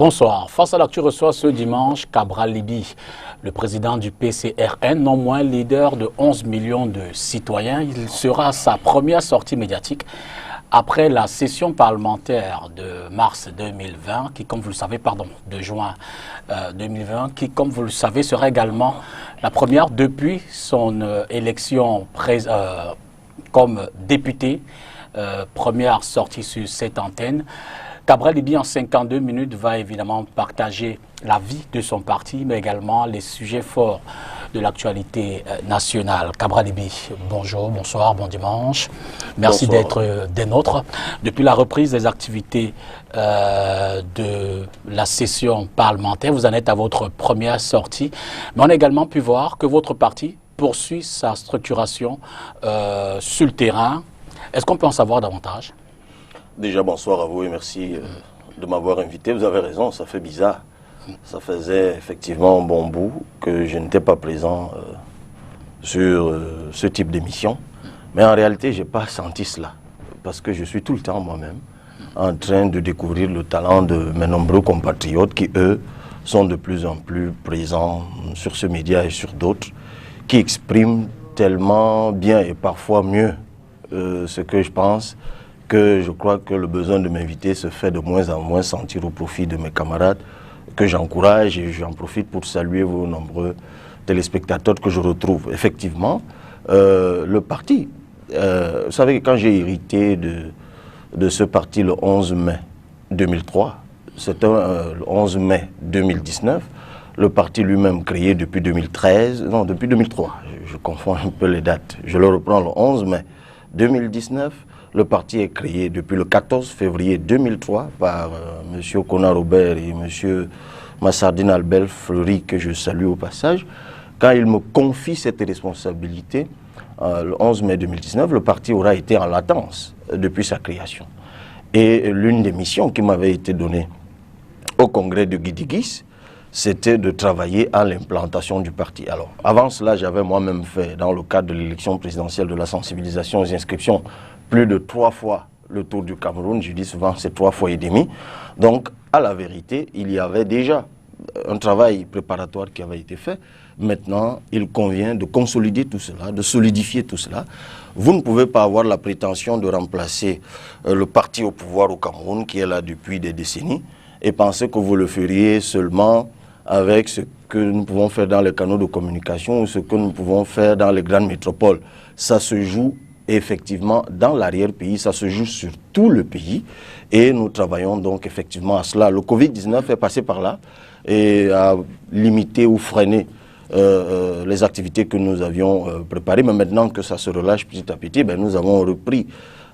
Bonsoir. Face à l'actu reçoit ce dimanche Cabral Libye, le président du PCRN, non moins leader de 11 millions de citoyens. Il sera à sa première sortie médiatique après la session parlementaire de mars 2020, qui, comme vous le savez, de juin 2020, qui, comme vous le savez, sera également la première depuis son élection comme député, première sortie sur cette antenne. Cabral Libye, en 52 minutes, va évidemment partager la vie de son parti, mais également les sujets forts de l'actualité nationale. Cabral Libye, bonjour, bonsoir, bon dimanche. Merci d'être des nôtres. Depuis la reprise des activités de la session parlementaire, vous en êtes à votre première sortie. Mais on a également pu voir que votre parti poursuit sa structuration sur le terrain. Est-ce qu'on peut en savoir davantage ? Déjà, bonsoir à vous et merci de m'avoir invité. Vous avez raison, ça fait bizarre. Ça faisait effectivement un bon bout que je n'étais pas présent sur ce type d'émission. Mais en réalité, je n'ai pas senti cela. Parce que je suis tout le temps moi-même en train de découvrir le talent de mes nombreux compatriotes qui, eux, sont de plus en plus présents sur ce média et sur d'autres, qui expriment tellement bien et parfois mieux ce que je pense, que je crois que le besoin de m'inviter se fait de moins en moins sentir au profit de mes camarades, que j'encourage et j'en profite pour saluer vos nombreux téléspectateurs que je retrouve. Effectivement, le parti, vous savez, quand j'ai hérité de ce parti le 11 mai 2003, c'était le 11 mai 2019, le parti lui-même créé depuis 2013, non, depuis 2003, je confonds un peu les dates, je le reprends le 11 mai 2019, le parti est créé depuis le 14 février 2003 par M. Kona Robert et M. Massardine Albert Fleury, que je salue au passage. Quand il me confie cette responsabilité, le 11 mai 2019, le parti aura été en latence depuis sa création. Et l'une des missions qui m'avait été donnée au congrès de Guidigis, c'était de travailler à l'implantation du parti. Alors, avant cela, j'avais moi-même fait, dans le cadre de l'élection présidentielle, de la sensibilisation aux inscriptions, plus de 3 fois le tour du Cameroun. Je dis souvent c'est 3 fois et demi. Donc, à la vérité, il y avait déjà un travail préparatoire qui avait été fait. Maintenant, il convient de consolider tout cela, de solidifier tout cela. Vous ne pouvez pas avoir la prétention de remplacer le parti au pouvoir au Cameroun, qui est là depuis des décennies, et penser que vous le feriez seulement avec ce que nous pouvons faire dans les canaux de communication ou ce que nous pouvons faire dans les grandes métropoles. Ça se joue effectivement dans l'arrière-pays, ça se joue sur tout le pays et nous travaillons donc effectivement à cela. Le Covid-19 est passé par là et a limité ou freiné les activités que nous avions préparées, mais maintenant que ça se relâche petit à petit, nous avons repris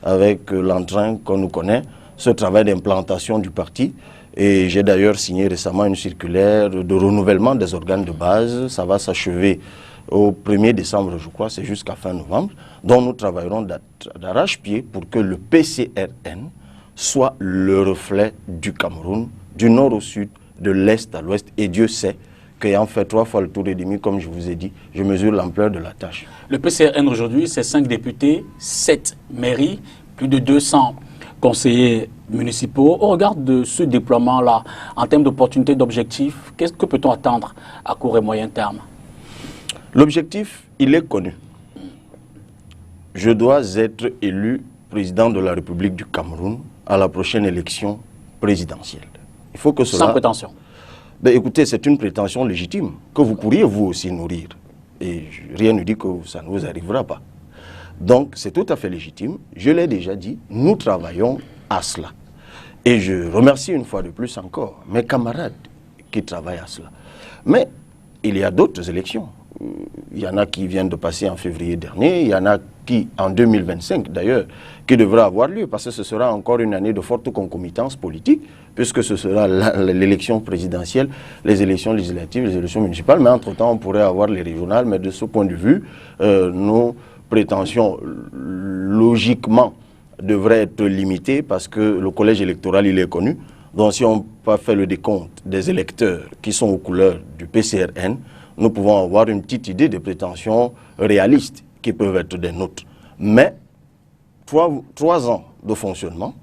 avec l'entrain qu'on nous connaît ce travail d'implantation du parti. Et j'ai d'ailleurs signé récemment une circulaire de renouvellement des organes de base. Ça va s'achever au 1er décembre, je crois, c'est jusqu'à fin novembre, dont nous travaillerons d'arrache-pied pour que le PCRN soit le reflet du Cameroun, du nord au sud, de l'est à l'ouest. Et Dieu sait qu'ayant fait 3 fois le tour et demi, comme je vous ai dit, je mesure l'ampleur de la tâche. Le PCRN aujourd'hui, c'est 5 députés, 7 mairies, plus de 200 conseillers municipaux. Au regard de ce déploiement-là, en termes d'opportunités, d'objectifs, qu'est-ce que peut-on attendre à court et moyen terme? L'objectif, il est connu. Je dois être élu président de la République du Cameroun à la prochaine élection présidentielle. Il faut que cela... Sans prétention. Écoutez, c'est une prétention légitime que vous pourriez vous aussi nourrir. Et rien ne dit que ça ne vous arrivera pas. Donc, c'est tout à fait légitime. Je l'ai déjà dit, nous travaillons à cela. Et je remercie une fois de plus encore mes camarades qui travaillent à cela. Mais il y a d'autres élections. Il y en a qui viennent de passer en février dernier, il y en a qui, en 2025 d'ailleurs, qui devraient avoir lieu, parce que ce sera encore une année de forte concomitance politique, puisque ce sera l'élection présidentielle, les élections législatives, les élections municipales, mais entre-temps on pourrait avoir les régionales, mais de ce point de vue, nos prétentions, logiquement, devraient être limitées, parce que le collège électoral, il est connu. Donc si on pas fait le décompte des électeurs qui sont aux couleurs du PCRN, nous pouvons avoir une petite idée des prétentions réalistes qui peuvent être des nôtres. Mais 3 ans de fonctionnement,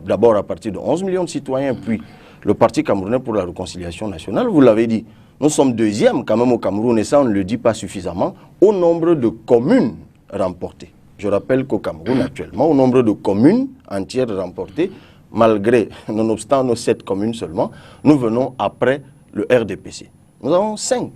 d'abord à partir de 11 millions de citoyens, puis le Parti camerounais pour la réconciliation nationale, vous l'avez dit, nous sommes deuxième quand même au Cameroun, et ça on ne le dit pas suffisamment, au nombre de communes remportées. Je rappelle qu'au Cameroun actuellement, au nombre de communes entières remportées, malgré, nonobstant nos 7 communes seulement, nous venons après le RDPC. Nous avons 5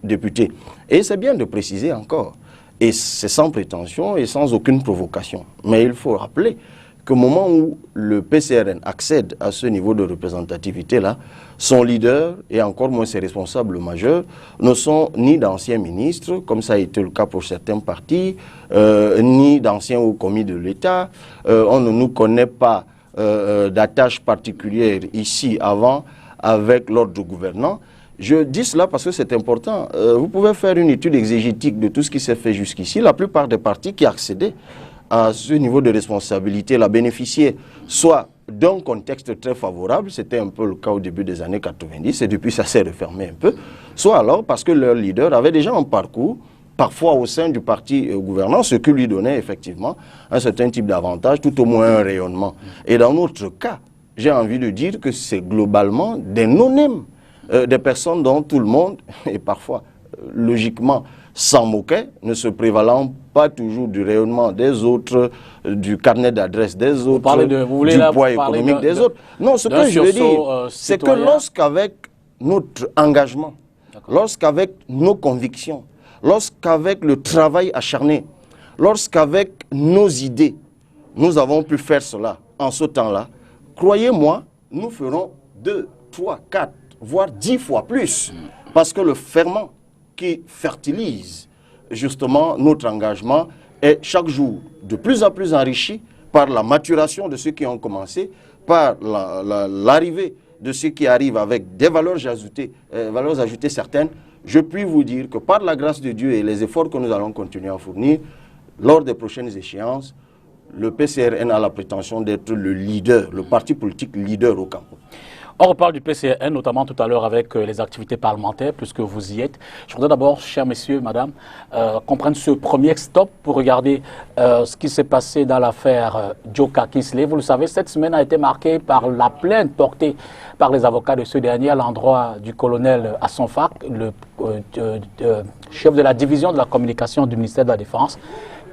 députés. Et c'est bien de préciser encore, et c'est sans prétention et sans aucune provocation. Mais il faut rappeler qu'au moment où le PCRN accède à ce niveau de représentativité-là, son leader, et encore moins ses responsables majeurs, ne sont ni d'anciens ministres, comme ça a été le cas pour certains partis, ni d'anciens hauts commis de l'État. On ne nous connaît pas d'attache particulière ici avant avec l'ordre gouvernant. Je dis cela parce que c'est important. Vous pouvez faire une étude exégétique de tout ce qui s'est fait jusqu'ici. La plupart des partis qui accédaient à ce niveau de responsabilité l'a bénéficié soit d'un contexte très favorable, c'était un peu le cas au début des années 90, et depuis ça s'est refermé un peu, soit alors parce que leur leader avait déjà un parcours, parfois au sein du parti gouvernant, ce qui lui donnait effectivement un certain type d'avantage, tout au moins un rayonnement. Et dans notre cas, j'ai envie de dire que c'est globalement des non-nèmes, des personnes dont tout le monde, et parfois logiquement s'en moquait, ne se prévalant pas toujours du rayonnement des autres, du carnet d'adresse des autres, du poids économique des autres. Non, ce que je veux dire, c'est que lorsqu'avec notre engagement, lorsqu'avec nos convictions, lorsqu'avec le travail acharné, lorsqu'avec nos idées, nous avons pu faire cela en ce temps-là, croyez-moi, nous ferons 2, 3, 4, voire 10 fois plus. Parce que le ferment qui fertilise justement notre engagement est chaque jour de plus en plus enrichi par la maturation de ceux qui ont commencé, par l'arrivée de ceux qui arrivent avec des valeurs ajoutées certaines. Je puis vous dire que par la grâce de Dieu et les efforts que nous allons continuer à fournir, lors des prochaines échéances, le PCRN a la prétention d'être le leader, le parti politique leader au Cameroun. On reparle du PCRN, notamment tout à l'heure avec les activités parlementaires, puisque vous y êtes. Je voudrais d'abord, chers messieurs, madame, qu'on prenne ce premier stop pour regarder ce qui s'est passé dans l'affaire Djoka Kingsley. Vous le savez, cette semaine a été marquée par la plainte portée par les avocats de ce dernier à l'endroit du colonel Hassan Fack, le chef de la division de la communication du ministère de la Défense,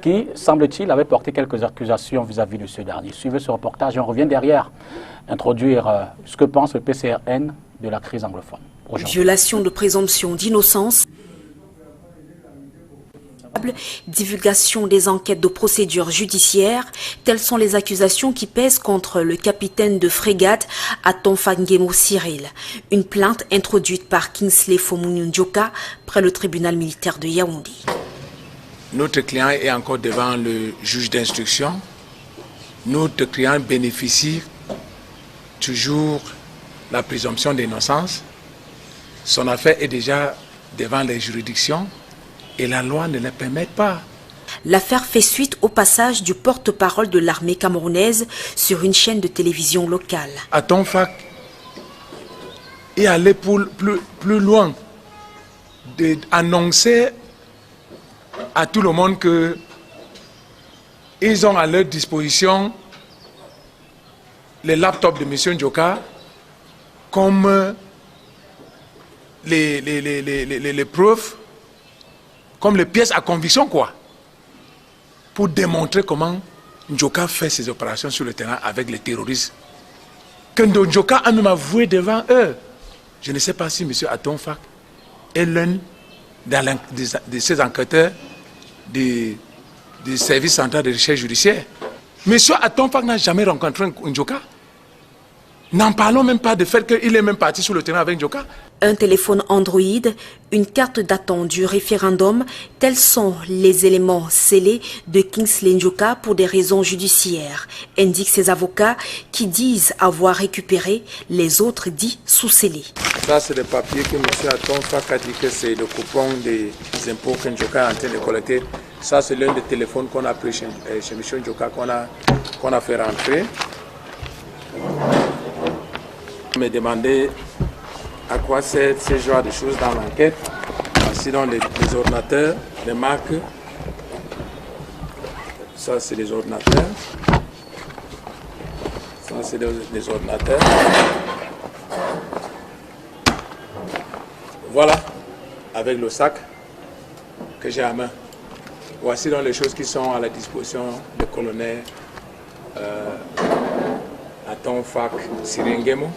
qui, semble-t-il, avait porté quelques accusations vis-à-vis de ce dernier. Suivez ce reportage et on revient derrière introduire ce que pense le PCRN de la crise anglophone. Violation de présomption d'innocence, divulgation des enquêtes de procédures judiciaires, telles sont les accusations qui pèsent contre le capitaine de frégate Aton Fangemo Cyril. Une plainte introduite par Kingsley Fomouniou Djoka près le tribunal militaire de Yaoundé. Notre client est encore devant le juge d'instruction. Notre client bénéficie toujours la présomption d'innocence. Son affaire est déjà devant les juridictions et la loi ne le permet pas. L'affaire fait suite au passage du porte-parole de l'armée camerounaise sur une chaîne de télévision locale. Hassan Fack est allé plus loin d'annoncer à tout le monde qu'ils ont à leur disposition les laptops de M. Djoka comme les preuves, comme les pièces à conviction, quoi, pour démontrer comment Djoka fait ses opérations sur le terrain avec les terroristes. Que Djoka a même avoué devant eux. Je ne sais pas si M. Hassan Fack est l'un de ces enquêteurs du service central de recherche judiciaire. M. Hassan Fack n'a jamais rencontré un Djoka. N'en parlons même pas du fait qu'il est même parti sur le terrain avec Djoka. Un téléphone Android, une carte d'attente du référendum, tels sont les éléments scellés de Kingsley Djoka pour des raisons judiciaires, indiquent ses avocats qui disent avoir récupéré, les autres dits sous-scellés. Ça, c'est le papier que M. Hassan Fack a dit que c'est le coupon des impôts que Djoka est en train de collecter. Ça, c'est l'un des téléphones qu'on a pris chez M. Djoka, qu'on a fait rentrer. On me demandait à quoi sert ce genre de choses dans l'enquête. Sinon, les ordinateurs, les marques, ça c'est les ordinateurs. Ça c'est les ordinateurs. Voilà, avec le sac que j'ai à main. Voici donc les choses qui sont à la disposition du colonel Atonfak Sirengemo,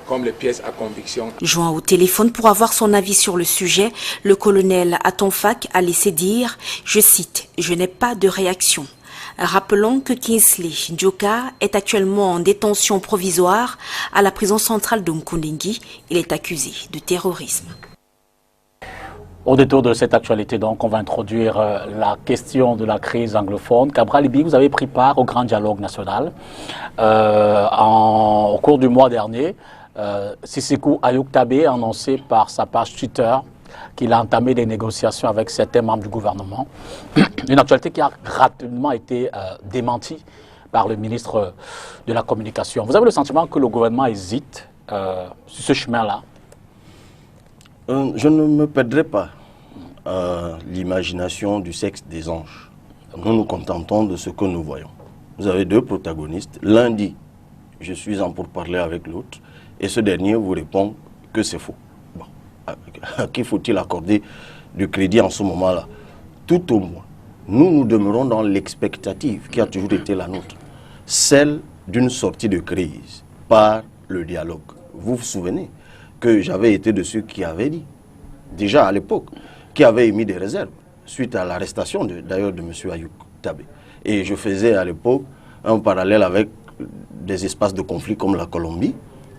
comme les pièces à conviction. Joint au téléphone pour avoir son avis sur le sujet, le colonel Atonfak a laissé dire, je cite, « Je n'ai pas de réaction ». Rappelons que Kingsley Njoka est actuellement en détention provisoire à la prison centrale de Mkundingi. Il est accusé de terrorisme. Au détour de cette actualité, donc, on va introduire la question de la crise anglophone. Cabral Libby, vous avez pris part au grand dialogue national. Au cours du mois dernier, Sissekou Ayuk Tabé a annoncé par sa page Twitter qu'il a entamé des négociations avec certains membres du gouvernement. Une actualité qui a rapidement été démentie par le ministre de la Communication. Vous avez le sentiment que le gouvernement hésite sur ce chemin-là? Je ne me perdrai pas à l'imagination du sexe des anges. Nous nous contentons de ce que nous voyons. Vous avez deux protagonistes. L'un dit « je suis en pourparlers avec l'autre » et ce dernier vous répond que c'est faux. Bon. À qui faut-il accorder du crédit en ce moment-là? Tout au moins, nous demeurons dans l'expectative qui a toujours été la nôtre, celle d'une sortie de crise par le dialogue. Vous vous souvenez que j'avais été de ceux qui avaient dit, déjà à l'époque, qui avaient émis des réserves suite à l'arrestation d'ailleurs de M. Ayuk Tabé. Et je faisais à l'époque un parallèle avec des espaces de conflit comme la Colombie,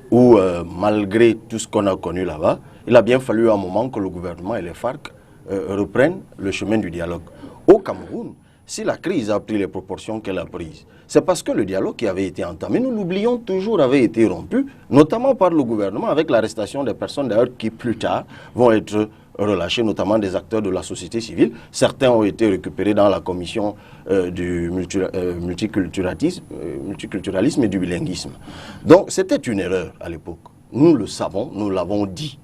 où malgré tout ce qu'on a connu là-bas, il a bien fallu un moment que le gouvernement et les FARC reprennent le chemin du dialogue. Au Cameroun, si la crise a pris les proportions qu'elle a prises, c'est parce que le dialogue qui avait été entamé, nous l'oublions toujours, avait été rompu, notamment par le gouvernement, avec l'arrestation des personnes d'ailleurs qui plus tard vont être relâchées, notamment des acteurs de la société civile. Certains ont été récupérés dans la commission du multiculturalisme et du bilinguisme. Donc c'était une erreur à l'époque. Nous le savons, nous l'avons dit.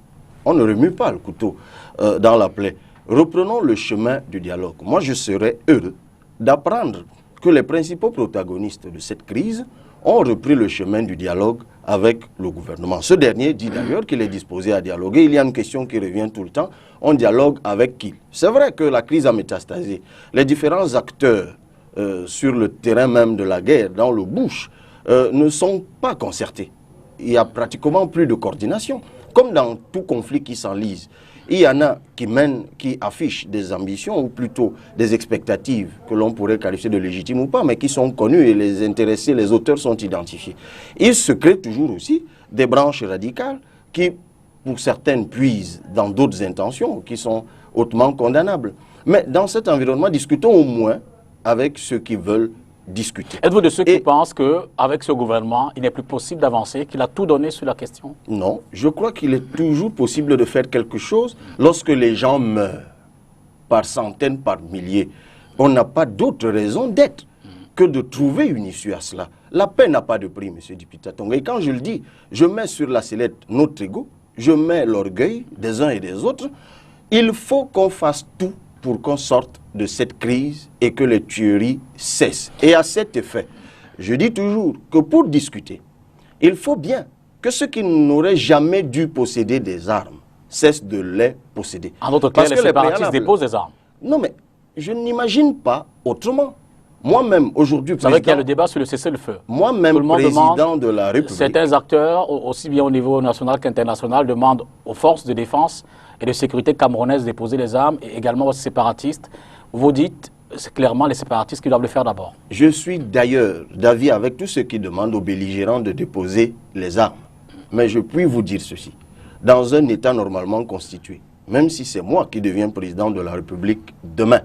On ne remue pas le couteau dans la plaie. Reprenons le chemin du dialogue. Moi, je serais heureux d'apprendre que les principaux protagonistes de cette crise ont repris le chemin du dialogue avec le gouvernement. Ce dernier dit d'ailleurs qu'il est disposé à dialoguer. Il y a une question qui revient tout le temps. On dialogue avec qui? C'est vrai que la crise a métastasé. Les différents acteurs sur le terrain même de la guerre, dans le bush, ne sont pas concertés. Il n'y a pratiquement plus de coordination. Comme dans tout conflit qui s'enlise, il y en a qui affichent des ambitions ou plutôt des expectatives que l'on pourrait qualifier de légitimes ou pas, mais qui sont connues et les intéressés, les auteurs sont identifiés. Il se crée toujours aussi des branches radicales qui, pour certaines, puisent dans d'autres intentions qui sont hautement condamnables. Mais dans cet environnement, discutons au moins avec ceux qui veulent discuter. Êtes-vous de ceux qui pensent qu'avec ce gouvernement, il n'est plus possible d'avancer, qu'il a tout donné sur la question? Non, je crois qu'il est toujours possible de faire quelque chose lorsque les gens meurent par centaines, par milliers. On n'a pas d'autre raison d'être que de trouver une issue à cela. La paix n'a pas de prix, M. Dipitatonga. Et quand je le dis, je mets sur la sellette notre ego, je mets l'orgueil des uns et des autres. Il faut qu'on fasse tout pour qu'on sorte de cette crise et que les tueries cessent. Et à cet effet, je dis toujours que pour discuter, il faut bien que ceux qui n'auraient jamais dû posséder des armes cessent de les posséder. En d'autres cas, les séparatistes déposent des armes. Non, mais je n'imagine pas autrement. Moi-même, aujourd'hui, vous savez qu'il y a le débat sur le cessez-le-feu. Moi-même, président de la République. Certains acteurs, aussi bien au niveau national qu'international, demandent aux forces de défense et de sécurité camerounaises de déposer les armes et également aux séparatistes. Vous dites, c'est clairement les séparatistes qui doivent le faire d'abord. Je suis d'ailleurs d'avis avec tous ceux qui demandent aux belligérants de déposer les armes. Mais je puis vous dire ceci. Dans un État normalement constitué, même si c'est moi qui deviens président de la République demain,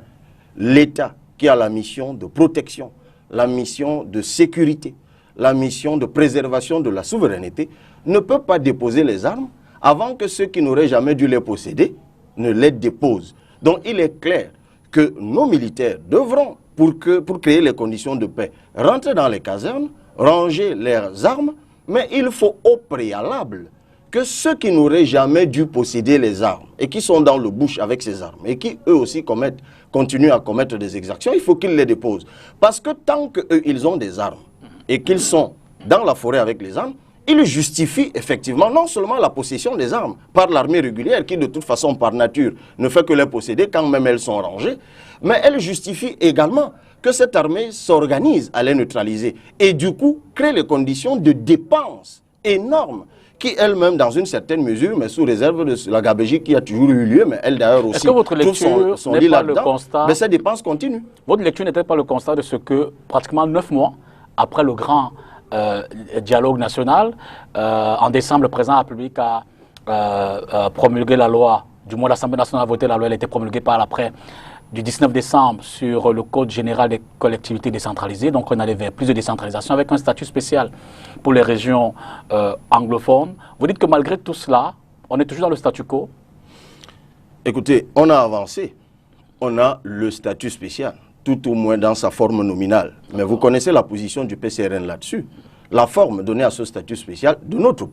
l'État qui a la mission de protection, la mission de sécurité, la mission de préservation de la souveraineté, ne peut pas déposer les armes avant que ceux qui n'auraient jamais dû les posséder ne les déposent. Donc il est clair que nos militaires devront, pour créer les conditions de paix, rentrer dans les casernes, ranger leurs armes, mais il faut au préalable que ceux qui n'auraient jamais dû posséder les armes et qui sont dans le bush avec ces armes et qui eux aussi continuent à commettre des exactions, il faut qu'ils les déposent. Parce que tant qu'eux, ils ont des armes et qu'ils sont dans la forêt avec les armes, il justifie effectivement non seulement la possession des armes par l'armée régulière qui de toute façon par nature ne fait que les posséder quand même elles sont rangées, mais elle justifie également que cette armée s'organise à les neutraliser et du coup crée les conditions de dépenses énormes qui elle-même dans une certaine mesure, mais sous réserve de la gabegie qui a toujours eu lieu, mais elle d'ailleurs aussi trouve son lit là-dedans, mais ces dépenses continuent. Votre lecture n'était pas le constat de ce que pratiquement 9 mois après le grand dialogue national, en décembre, le président de la République a promulgué la loi, du moins l'Assemblée nationale a voté la loi, elle a été promulguée par l'après du 19 décembre sur le Code général des collectivités décentralisées. Donc on allait vers plus de décentralisation avec un statut spécial pour les régions anglophones. Vous dites que malgré tout cela, on est toujours dans le statu quo? Écoutez, on a avancé. On a le statut spécial, tout au moins dans sa forme nominale. Mais vous connaissez la position du PCRN là-dessus. La forme donnée à ce statut spécial, de notre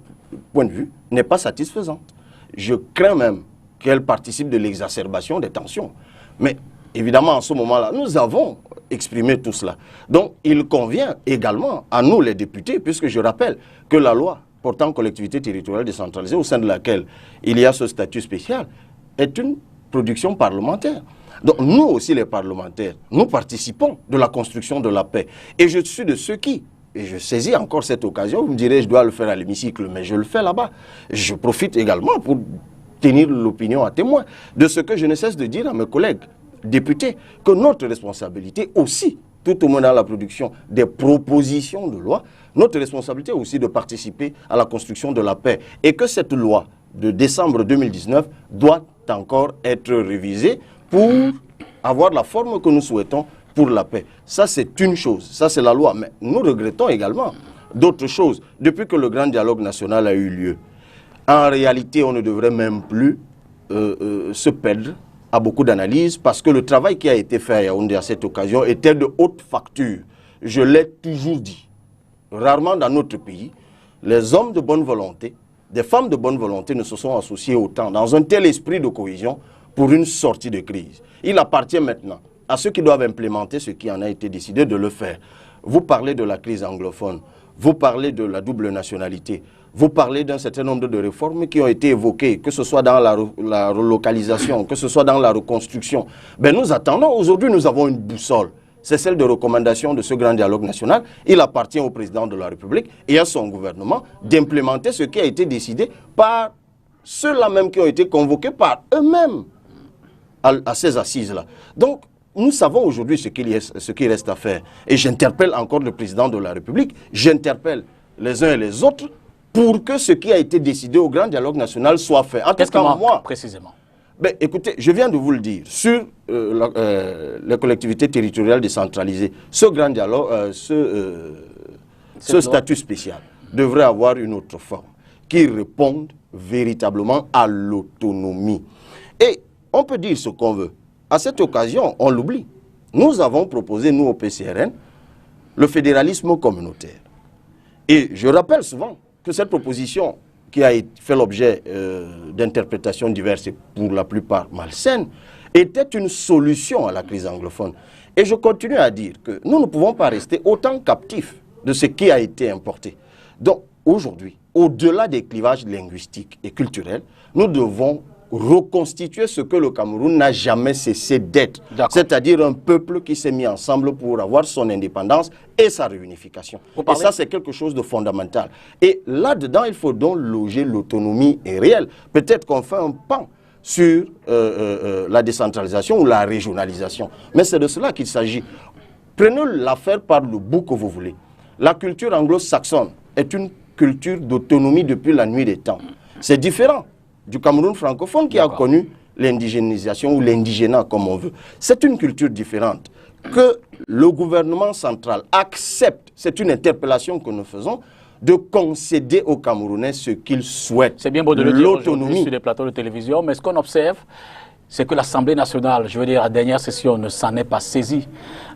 point de vue, n'est pas satisfaisante. Je crains même qu'elle participe de l'exacerbation des tensions. Mais évidemment, en ce moment-là, nous avons exprimé tout cela. Donc, il convient également à nous, les députés, puisque je rappelle que la loi portant collectivité territoriale décentralisée, au sein de laquelle il y a ce statut spécial, est une production parlementaire. Donc, nous aussi, les parlementaires, nous participons de la construction de la paix. Et je suis de ceux qui, et je saisis encore cette occasion, vous me direz, je dois le faire à l'hémicycle, mais je le fais là-bas. Je profite également pour tenir l'opinion à témoin de ce que je ne cesse de dire à mes collègues députés, que notre responsabilité aussi, tout au moins dans la production des propositions de loi, notre responsabilité aussi de participer à la construction de la paix. Et que cette loi de décembre 2019 doit encore être révisée pour avoir la forme que nous souhaitons pour la paix. Ça, c'est une chose, ça c'est la loi. Mais nous regrettons également d'autres choses. Depuis que le grand dialogue national a eu lieu, en réalité, on ne devrait même plus se perdre à beaucoup d'analyses parce que le travail qui a été fait à Yaoundé à cette occasion était de haute facture. Je l'ai toujours dit. Rarement dans notre pays, les hommes de bonne volonté, des femmes de bonne volonté ne se sont associés autant dans un tel esprit de cohésion pour une sortie de crise. Il appartient maintenant à ceux qui doivent implémenter ce qui en a été décidé de le faire. Vous parlez de la crise anglophone, vous parlez de la double nationalité, vous parlez d'un certain nombre de réformes qui ont été évoquées, que ce soit dans la relocalisation, que ce soit dans la reconstruction. Ben nous attendons, aujourd'hui nous avons une boussole. C'est celle de recommandation de ce grand dialogue national. Il appartient au président de la République et à son gouvernement d'implémenter ce qui a été décidé par ceux-là même qui ont été convoqués par eux-mêmes à ces assises-là. Donc, nous savons aujourd'hui ce qu'il reste à faire. Et j'interpelle encore le président de la République, j'interpelle les uns et les autres pour que ce qui a été décidé au grand dialogue national soit fait. En tout cas, moi, précisément. Ben, écoutez, je viens de vous le dire, sur les collectivités territoriales décentralisées, ce grand dialogue, ce statut spécial devrait avoir une autre forme qui réponde véritablement à l'autonomie. Et on peut dire ce qu'on veut. À cette occasion, on l'oublie. Nous avons proposé, nous au PCRN, le fédéralisme communautaire. Et je rappelle souvent que cette proposition qui a fait l'objet d'interprétations diverses et pour la plupart malsaines, était une solution à la crise anglophone. Et je continue à dire que nous ne pouvons pas rester autant captifs de ce qui a été importé. Donc aujourd'hui, au-delà des clivages linguistiques et culturels, nous devons reconstituer ce que le Cameroun n'a jamais cessé d'être, c'est-à-dire un peuple qui s'est mis ensemble pour avoir son indépendance et sa réunification. Et ça, c'est quelque chose de fondamental. Et là-dedans, il faut donc loger l'autonomie réelle. Peut-être qu'on fait un pan sur la décentralisation ou la régionalisation, mais c'est de cela qu'il s'agit. Prenez l'affaire par le bout que vous voulez. La culture anglo-saxonne est une culture d'autonomie depuis la nuit des temps. C'est différent du Cameroun francophone qui a connu l'indigénisation ou l'indigénat comme on veut. C'est une culture différente. Que le gouvernement central accepte, c'est une interpellation que nous faisons, de concéder aux Camerounais ce qu'ils souhaitent. C'est bien beau de le dire aujourd'hui sur les plateaux de télévision, mais ce qu'on observe, c'est que l'Assemblée nationale, je veux dire, la dernière session ne s'en est pas saisie.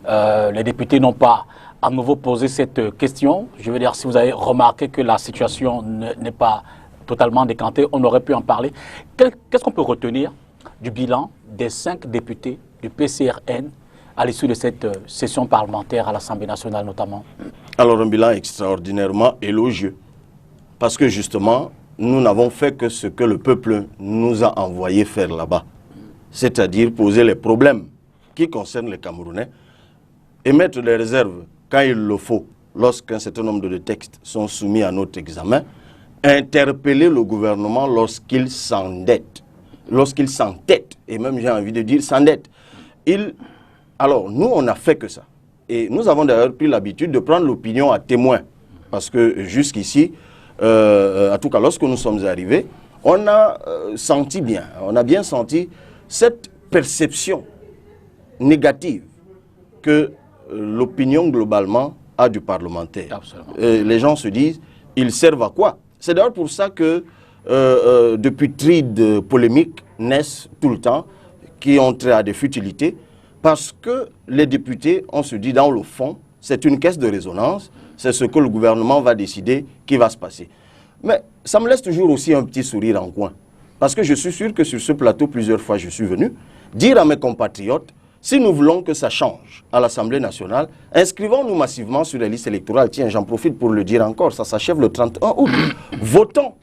Les députés n'ont pas à nouveau posé cette question. Je veux dire, si vous avez remarqué que la situation n'est pas totalement décanté, on aurait pu en parler. Qu'est-ce qu'on peut retenir du bilan des 5 députés du PCRN à l'issue de cette session parlementaire à l'Assemblée nationale notamment? Alors un bilan extraordinairement élogieux. parce que justement, nous n'avons fait que ce que le peuple nous a envoyé faire là-bas. C'est-à-dire poser les problèmes qui concernent les Camerounais, émettre des réserves quand il le faut, lorsqu'un certain nombre de textes sont soumis à notre examen, interpeller le gouvernement lorsqu'il s'endette, et même j'ai envie de dire s'endette. Alors, nous, on n'a fait que ça. Et nous avons d'ailleurs pris l'habitude de prendre l'opinion à témoin, parce que jusqu'ici, en tout cas lorsque nous sommes arrivés, on a bien senti cette perception négative que l'opinion globalement a du parlementaire. Les gens se disent, ils servent à quoi? C'est d'ailleurs pour ça que depuis trides polémiques naissent tout le temps, qui ont trait à des futilités, parce que les députés, on se dit dans le fond, c'est une caisse de résonance, c'est ce que le gouvernement va décider qui va se passer. Mais ça me laisse toujours aussi un petit sourire en coin, parce que je suis sûr que sur ce plateau, plusieurs fois je suis venu dire à mes compatriotes, si nous voulons que ça change à l'Assemblée nationale, inscrivons-nous massivement sur les listes électorales. Tiens, j'en profite pour le dire encore, ça s'achève le 31 août. Votons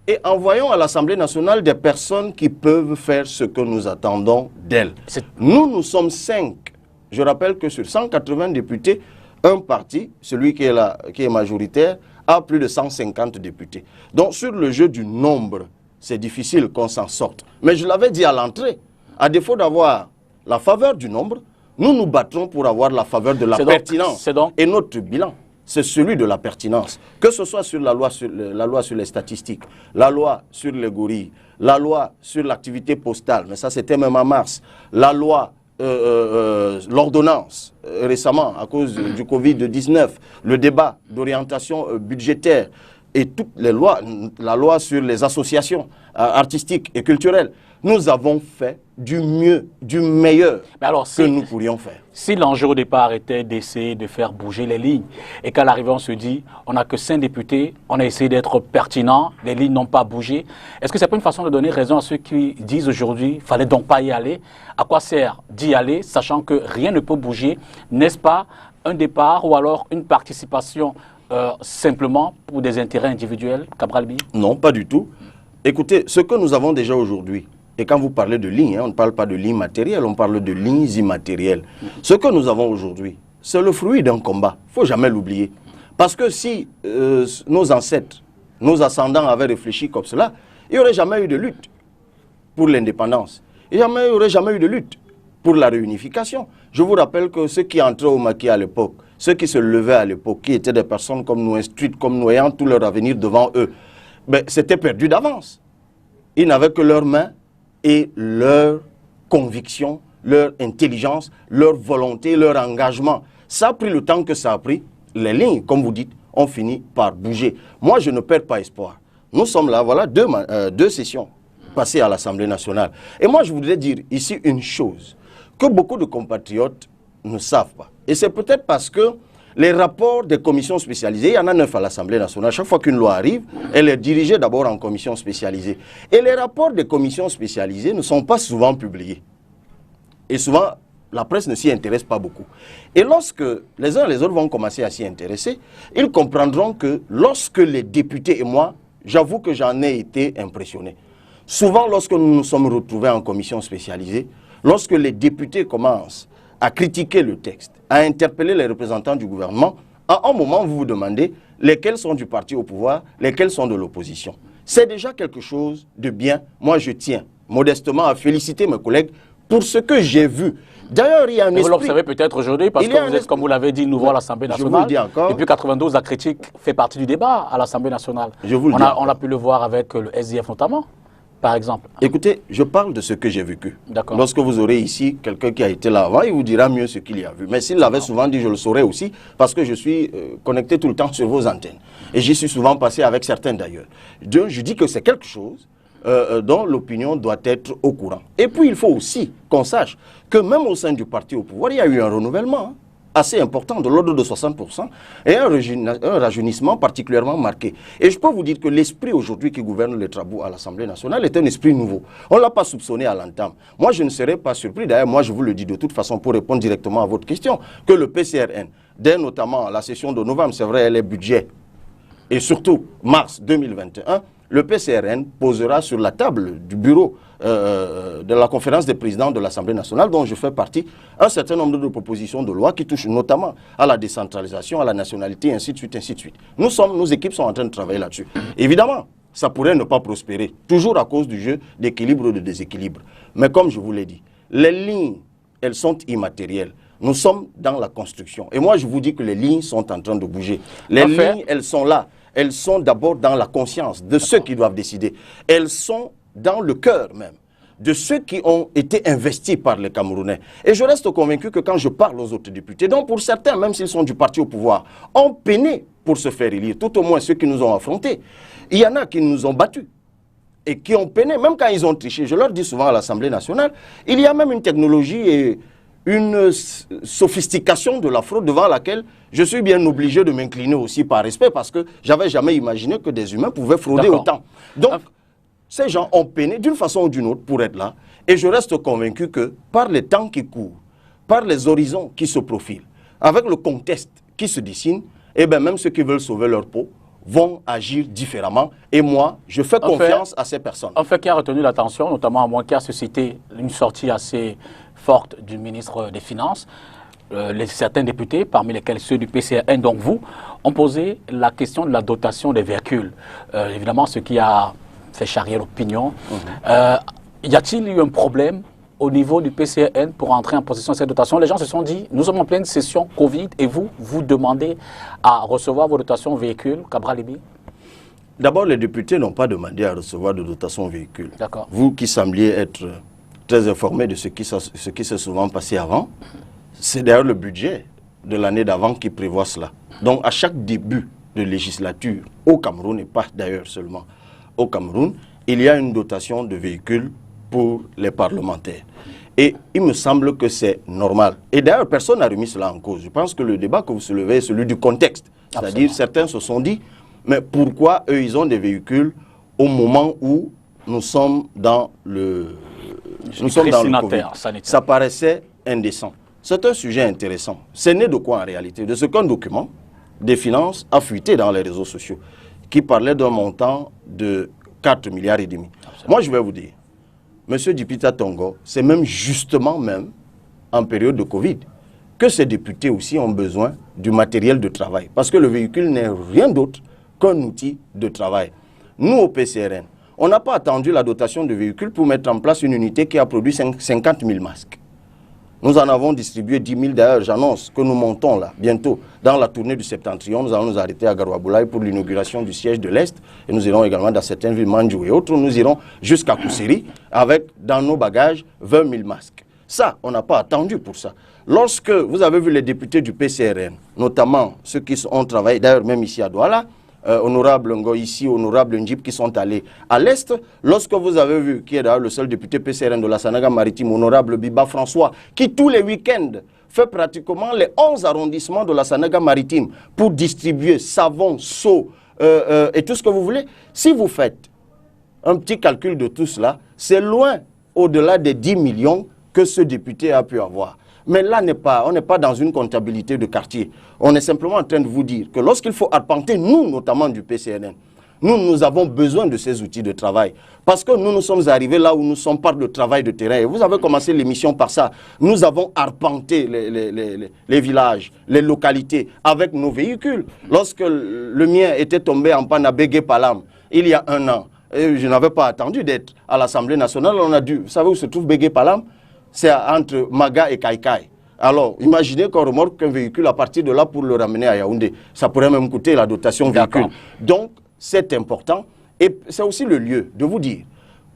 et envoyons à l'Assemblée nationale des personnes qui peuvent faire ce que nous attendons d'elles. Nous sommes 5. Je rappelle que sur 180 députés, un parti, celui qui est majoritaire, a plus de 150 députés. Donc sur le jeu du nombre, c'est difficile qu'on s'en sorte. Mais je l'avais dit à l'entrée, à défaut d'avoir la faveur du nombre, nous nous battrons pour avoir la faveur de la pertinence. Et notre bilan, c'est celui de la pertinence. Que ce soit sur la loi sur les statistiques, la loi sur les gorilles, la loi sur l'activité postale, mais ça c'était même en mars, la loi, l'ordonnance récemment à cause du Covid-19, le débat d'orientation budgétaire et toutes les lois, la loi sur les associations artistiques et culturelles. Nous avons fait du mieux, du meilleur que nous pourrions faire. Si l'enjeu au départ était d'essayer de faire bouger les lignes, et qu'à l'arrivée on se dit, on n'a que 5 députés, on a essayé d'être pertinent, les lignes n'ont pas bougé, est-ce que c'est pas une façon de donner raison à ceux qui disent aujourd'hui, il ne fallait donc pas y aller? À quoi sert d'y aller, sachant que rien ne peut bouger? N'est-ce pas un départ ou alors une participation simplement pour des intérêts individuels, Cabral Bi? Non, pas du tout. Écoutez, ce que nous avons déjà aujourd'hui, et quand vous parlez de lignes, on ne parle pas de lignes matérielles, on parle de lignes immatérielles. Ce que nous avons aujourd'hui, c'est le fruit d'un combat. Il ne faut jamais l'oublier. Parce que si nos ancêtres, nos ascendants avaient réfléchi comme cela, il n'y aurait jamais eu de lutte pour l'indépendance. Il n'y aurait jamais eu de lutte pour la réunification. Je vous rappelle que ceux qui entraient au maquis à l'époque, ceux qui se levaient à l'époque, qui étaient des personnes comme nous, instruites comme nous, ayant tout leur avenir devant eux, ben, c'était perdu d'avance. Ils n'avaient que leurs mains et leur conviction, leur intelligence, leur volonté, leur engagement. Ça a pris le temps que ça a pris. Les lignes, comme vous dites, ont fini par bouger. Moi, je ne perds pas espoir. Nous sommes là, voilà, deux sessions passées à l'Assemblée nationale. Et moi, je voudrais dire ici une chose que beaucoup de compatriotes ne savent pas. Et c'est peut-être parce que les rapports des commissions spécialisées, il y en a 9 à l'Assemblée nationale. Chaque fois qu'une loi arrive, elle est dirigée d'abord en commission spécialisée. Et les rapports des commissions spécialisées ne sont pas souvent publiés. Et souvent, la presse ne s'y intéresse pas beaucoup. Et lorsque les uns et les autres vont commencer à s'y intéresser, ils comprendront que lorsque les députés et moi, j'avoue que j'en ai été impressionné. Souvent, lorsque nous nous sommes retrouvés en commission spécialisée, lorsque les députés commencent à critiquer le texte, à interpeller les représentants du gouvernement, à un moment, vous vous demandez lesquels sont du parti au pouvoir, lesquels sont de l'opposition. C'est déjà quelque chose de bien. Moi, je tiens modestement à féliciter mes collègues pour ce que j'ai vu. D'ailleurs, il y a un esprit... Vous l'observez peut-être aujourd'hui parce que vous êtes, comme vous l'avez dit, nouveau à l'Assemblée nationale. Je vous le dis encore. Et puis 92, la critique fait partie du débat à l'Assemblée nationale. Je vous le dis. On a pu le voir avec le SDF notamment, par exemple. Écoutez, je parle de ce que j'ai vécu. D'accord. Lorsque vous aurez ici quelqu'un qui a été là avant, il vous dira mieux ce qu'il y a vu. Mais s'il l'avait souvent dit, je le saurais aussi, parce que je suis connecté tout le temps sur vos antennes. Et j'y suis souvent passé avec certains d'ailleurs. Je dis que c'est quelque chose dont l'opinion doit être au courant. Et puis il faut aussi qu'on sache que même au sein du parti au pouvoir, il y a eu un renouvellement assez important, de l'ordre de 60%, et un rajeunissement particulièrement marqué. Et je peux vous dire que l'esprit aujourd'hui qui gouverne les travaux à l'Assemblée nationale est un esprit nouveau. On ne l'a pas soupçonné à l'entame. Moi, je ne serais pas surpris, d'ailleurs, moi je vous le dis de toute façon pour répondre directement à votre question, que le PCRN, dès notamment la session de novembre, c'est vrai, les budgets et surtout mars 2021, le PCRN posera sur la table du bureau de la conférence des présidents de l'Assemblée nationale, dont je fais partie, un certain nombre de propositions de loi qui touchent notamment à la décentralisation, à la nationalité, ainsi de suite, ainsi de suite. Nos équipes sont en train de travailler là-dessus. Évidemment, ça pourrait ne pas prospérer, toujours à cause du jeu d'équilibre ou de déséquilibre. Mais comme je vous l'ai dit, les lignes, elles sont immatérielles. Nous sommes dans la construction. Et moi, je vous dis que les lignes sont en train de bouger. Les lignes, elles sont là. Elles sont d'abord dans la conscience de ceux qui doivent décider. Elles sont dans le cœur même de ceux qui ont été investis par les Camerounais. Et je reste convaincu que quand je parle aux autres députés, donc pour certains, même s'ils sont du parti au pouvoir, ont peiné pour se faire élire, tout au moins ceux qui nous ont affrontés. Il y en a qui nous ont battus et qui ont peiné, même quand ils ont triché. Je leur dis souvent à l'Assemblée nationale, il y a même une technologie et une sophistication de la fraude devant laquelle je suis bien obligé de m'incliner aussi par respect parce que j'avais jamais imaginé que des humains pouvaient frauder autant. Donc, ces gens ont peiné d'une façon ou d'une autre pour être là et je reste convaincu que par les temps qui courent, par les horizons qui se profilent, avec le contexte qui se dessine, eh bien même ceux qui veulent sauver leur peau vont agir différemment. Et moi, je fais confiance à ces personnes. Un fait qui a retenu l'attention, notamment à moi, qui a suscité une sortie assez forte du ministre des Finances. Certains députés, parmi lesquels ceux du PCRN, donc vous, ont posé la question de la dotation des véhicules. Évidemment, ce qui a fait charrier l'opinion. Y a-t-il eu un problème au niveau du PCRN pour entrer en possession de cette dotation? Les gens se sont dit, nous sommes en pleine session Covid et vous demandez à recevoir vos dotations véhicules, Cabral Libye? D'abord, les députés n'ont pas demandé à recevoir de dotation véhicules. D'accord. Vous qui sembliez être très informés de ce qui s'est souvent passé avant, c'est d'ailleurs le budget de l'année d'avant qui prévoit cela. Donc, à chaque début de législature, au Cameroun, et pas d'ailleurs seulement au Cameroun, il y a une dotation de véhicules pour les parlementaires. Et il me semble que c'est normal. Et d'ailleurs, personne n'a remis cela en cause. Je pense que le débat que vous soulevez est celui du contexte. C'est-à-dire, certains se sont dit, mais pourquoi eux, ils ont des véhicules au moment où nous sommes dans le Covid? Ça paraissait indécent. C'est un sujet intéressant. C'est né de quoi en réalité? De ce qu'un document des finances a fuité dans les réseaux sociaux, qui parlait d'un montant de 4 milliards et demi. Moi, je vais vous dire, Monsieur Dipita Tongo, c'est même justement en période de Covid que ces députés aussi ont besoin du matériel de travail. Parce que le véhicule n'est rien d'autre qu'un outil de travail. Nous, au PCRN, on n'a pas attendu la dotation de véhicules pour mettre en place une unité qui a produit 50 000 masques. Nous en avons distribué 10 000. D'ailleurs, j'annonce que nous montons là, bientôt, dans la tournée du Septentrion. Nous allons nous arrêter à Garouaboulaye pour l'inauguration du siège de l'Est. Et nous irons également dans certaines villes, Mandjou et autres. Nous irons jusqu'à Kousseri avec, dans nos bagages, 20 000 masques. Ça, on n'a pas attendu pour ça. Lorsque vous avez vu les députés du PCRN, notamment ceux qui ont travaillé, d'ailleurs même ici à Douala, honorable Ngo ici, honorable Njip qui sont allés à l'Est, lorsque vous avez vu, qui est d'ailleurs le seul député PCRN de la Sanaga Maritime, honorable Biba François, qui tous les week-ends fait pratiquement les 11 arrondissements de la Sanaga Maritime pour distribuer savon, seau et tout ce que vous voulez, si vous faites un petit calcul de tout cela, c'est loin au-delà des 10 millions que ce député a pu avoir. Mais là, on n'est pas dans une comptabilité de quartier. On est simplement en train de vous dire que lorsqu'il faut arpenter, nous, notamment du PCRN, nous avons besoin de ces outils de travail. Parce que nous sommes arrivés là où nous sommes par le travail de terrain. Et vous avez commencé l'émission par ça. Nous avons arpenté les villages, les localités avec nos véhicules. Lorsque le mien était tombé en panne à Bégué-Palam, il y a 1 an, et je n'avais pas attendu d'être à l'Assemblée nationale, on a dû... Vous savez où se trouve Bégué-Palam? C'est entre Maga et Kaikai. Alors, imaginez qu'on remorque un véhicule à partir de là pour le ramener à Yaoundé. Ça pourrait même coûter la dotation véhicule. Donc, c'est important. Et c'est aussi le lieu de vous dire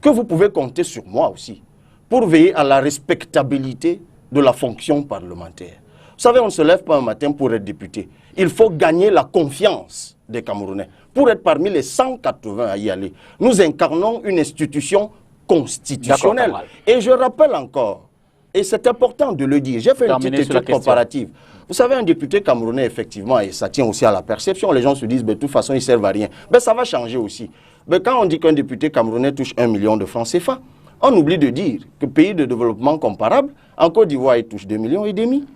que vous pouvez compter sur moi aussi pour veiller à la respectabilité de la fonction parlementaire. Vous savez, on ne se lève pas un matin pour être député. Il faut gagner la confiance des Camerounais pour être parmi les 180 à y aller. Nous incarnons une institution constitutionnelle. Et je rappelle encore, et c'est important de le dire, j'ai fait une petite étude comparative. Vous savez, un député camerounais, effectivement, et ça tient aussi à la perception, les gens se disent, de toute façon, ils ne servent à rien. Mais ça va changer aussi. Mais quand on dit qu'un député camerounais touche 1 million de francs CFA, on oublie de dire que pays de développement comparable, en Côte d'Ivoire, il touche 2,5 millions,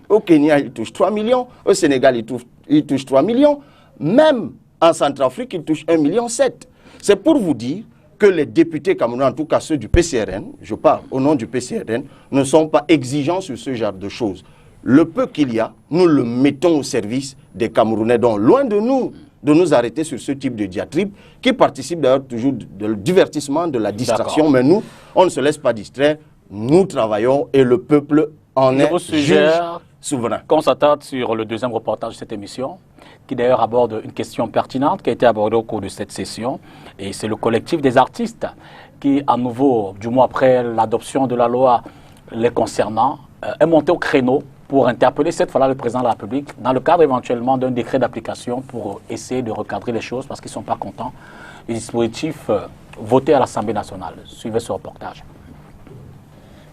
au Kenya, il touche 3 millions, au Sénégal, il touche 3 millions. Même En Centrafrique, ils touchent 1,7 million. C'est pour vous dire que les députés camerounais, en tout cas ceux du PCRN, je parle au nom du PCRN, ne sont pas exigeants sur ce genre de choses. Le peu qu'il y a, nous le mettons au service des Camerounais. Donc, loin de nous arrêter sur ce type de diatribe, qui participe d'ailleurs toujours du divertissement, de la distraction. Mais nous, on ne se laisse pas distraire. Nous travaillons et le peuple en est juge souverain. Qu'on s'attarde sur le deuxième reportage de cette émission, qui d'ailleurs aborde une question pertinente qui a été abordée au cours de cette session. Et c'est le collectif des artistes qui, à nouveau, du mois après l'adoption de la loi les concernant, est monté au créneau pour interpeller cette fois-là le président de la République dans le cadre éventuellement d'un décret d'application pour essayer de recadrer les choses parce qu'ils ne sont pas contents du dispositif voté à l'Assemblée nationale. Suivez ce reportage.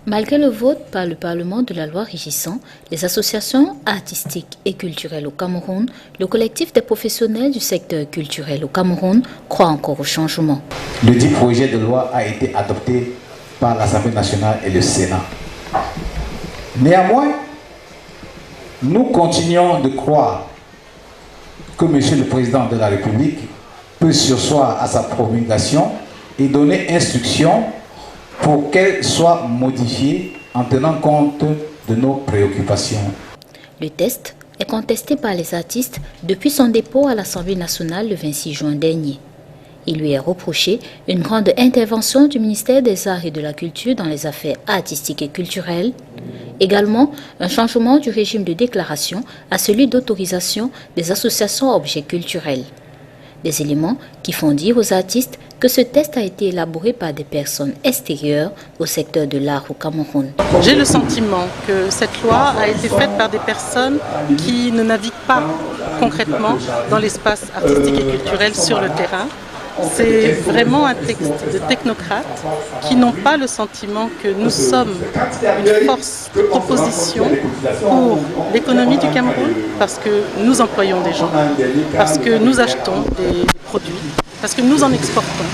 Malgré le vote par le Parlement de la loi régissant les associations artistiques et culturelles au Cameroun, le collectif des professionnels du secteur culturel au Cameroun croit encore au changement. Le dit projet de loi a été adopté par l'Assemblée nationale et le Sénat. Néanmoins, nous continuons de croire que M. le Président de la République peut surseoir à sa promulgation et donner instruction pour qu'elle soit modifiée en tenant compte de nos préoccupations. Le texte est contesté par les artistes depuis son dépôt à l'Assemblée nationale le 26 juin dernier. Il lui est reproché une grande intervention du ministère des Arts et de la Culture dans les affaires artistiques et culturelles. Également, un changement du régime de déclaration à celui d'autorisation des associations à objets culturels. Des éléments qui font dire aux artistes que ce texte a été élaboré par des personnes extérieures au secteur de l'art au Cameroun. J'ai le sentiment que cette loi a été faite par des personnes qui ne naviguent pas concrètement dans l'espace artistique et culturel sur le terrain. C'est vraiment un texte de technocrates qui n'ont pas le sentiment que nous sommes une force de proposition pour l'économie du Cameroun, parce que nous employons des gens, parce que nous achetons des produits, parce que nous en exportons.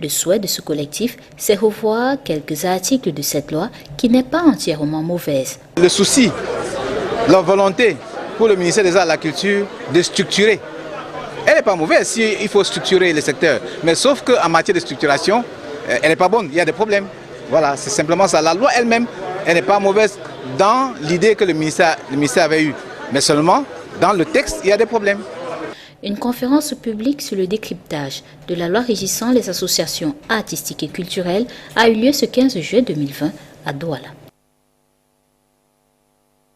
Le souhait de ce collectif, c'est revoir quelques articles de cette loi qui n'est pas entièrement mauvaise. Le souci, la volonté pour le ministère des Arts et de la Culture de structurer. Elle n'est pas mauvaise s'il faut structurer le secteur. Mais sauf qu'en matière de structuration, elle n'est pas bonne. Il y a des problèmes. Voilà, c'est simplement ça. La loi elle-même, elle n'est pas mauvaise dans l'idée que le ministère avait eue. Mais seulement, dans le texte, il y a des problèmes. Une conférence publique sur le décryptage de la loi régissant les associations artistiques et culturelles a eu lieu ce 15 juillet 2020 à Douala.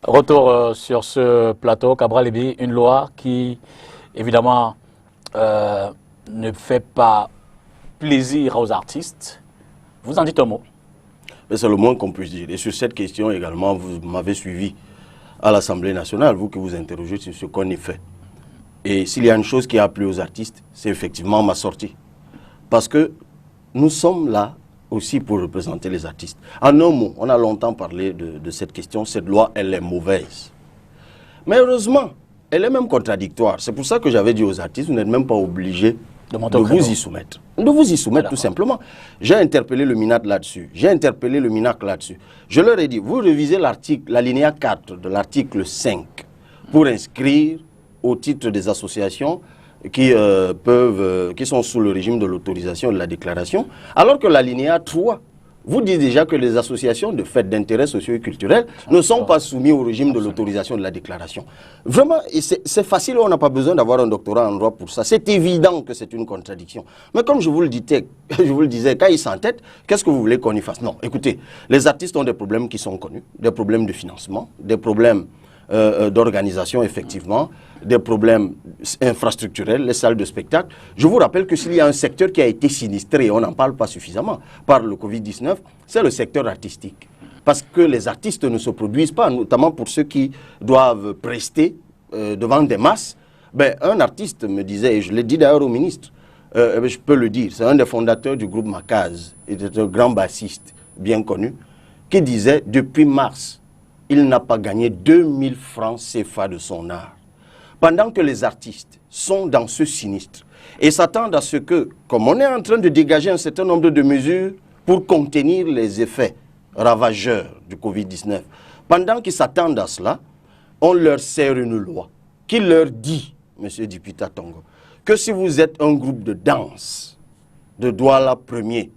Retour sur ce plateau, Cabral Libye, une loi qui, évidemment, ne fait pas plaisir aux artistes. Vous en dites un mot? C'est le moins qu'on puisse dire. Et sur cette question également, vous m'avez suivi à l'Assemblée nationale, vous que vous interrogez sur ce qu'on y fait. Et s'il y a une chose qui a plu aux artistes, c'est effectivement ma sortie. Parce que nous sommes là aussi pour représenter les artistes. En un mot, on a longtemps parlé de cette question. Cette loi, elle est mauvaise. Mais heureusement, elle est même contradictoire. C'est pour ça que j'avais dit aux artistes, vous n'êtes même pas obligés de vous y soumettre. De vous y soumettre tout simplement. J'ai interpellé le MINAT là-dessus. J'ai interpellé le MINAC là-dessus. Je leur ai dit, vous révisez l'article, l'alinéa 4 de l'article 5 pour inscrire au titre des associations qui sont sous le régime de l'autorisation et de la déclaration, alors que l'alinéa 3 vous dit déjà que les associations de fait d'intérêt socio et culturel ne sont pas soumises au régime de l'autorisation de la déclaration. Vraiment, c'est facile, on n'a pas besoin d'avoir un doctorat en droit pour ça. C'est évident que c'est une contradiction. Mais comme je vous le disais, quand ils s'entêtent, qu'est-ce que vous voulez qu'on y fasse? Non, écoutez, les artistes ont des problèmes qui sont connus, des problèmes de financement, des problèmes d'organisation, effectivement, des problèmes infrastructurels, les salles de spectacle. Je vous rappelle que s'il y a un secteur qui a été sinistré, on n'en parle pas suffisamment, par le Covid-19, c'est le secteur artistique. Parce que les artistes ne se produisent pas, notamment pour ceux qui doivent prester devant des masses. Ben, un artiste me disait, et je l'ai dit d'ailleurs au ministre, je peux le dire, c'est un des fondateurs du groupe Makaz, il était un grand bassiste bien connu, qui disait, depuis mars, il n'a pas gagné 2000 francs CFA de son art. Pendant que les artistes sont dans ce sinistre et s'attendent à ce que, comme on est en train de dégager un certain nombre de mesures pour contenir les effets ravageurs du Covid-19, pendant qu'ils s'attendent à cela, on leur sert une loi qui leur dit, M. Dipita Tongo, que si vous êtes un groupe de danse de Douala Premier,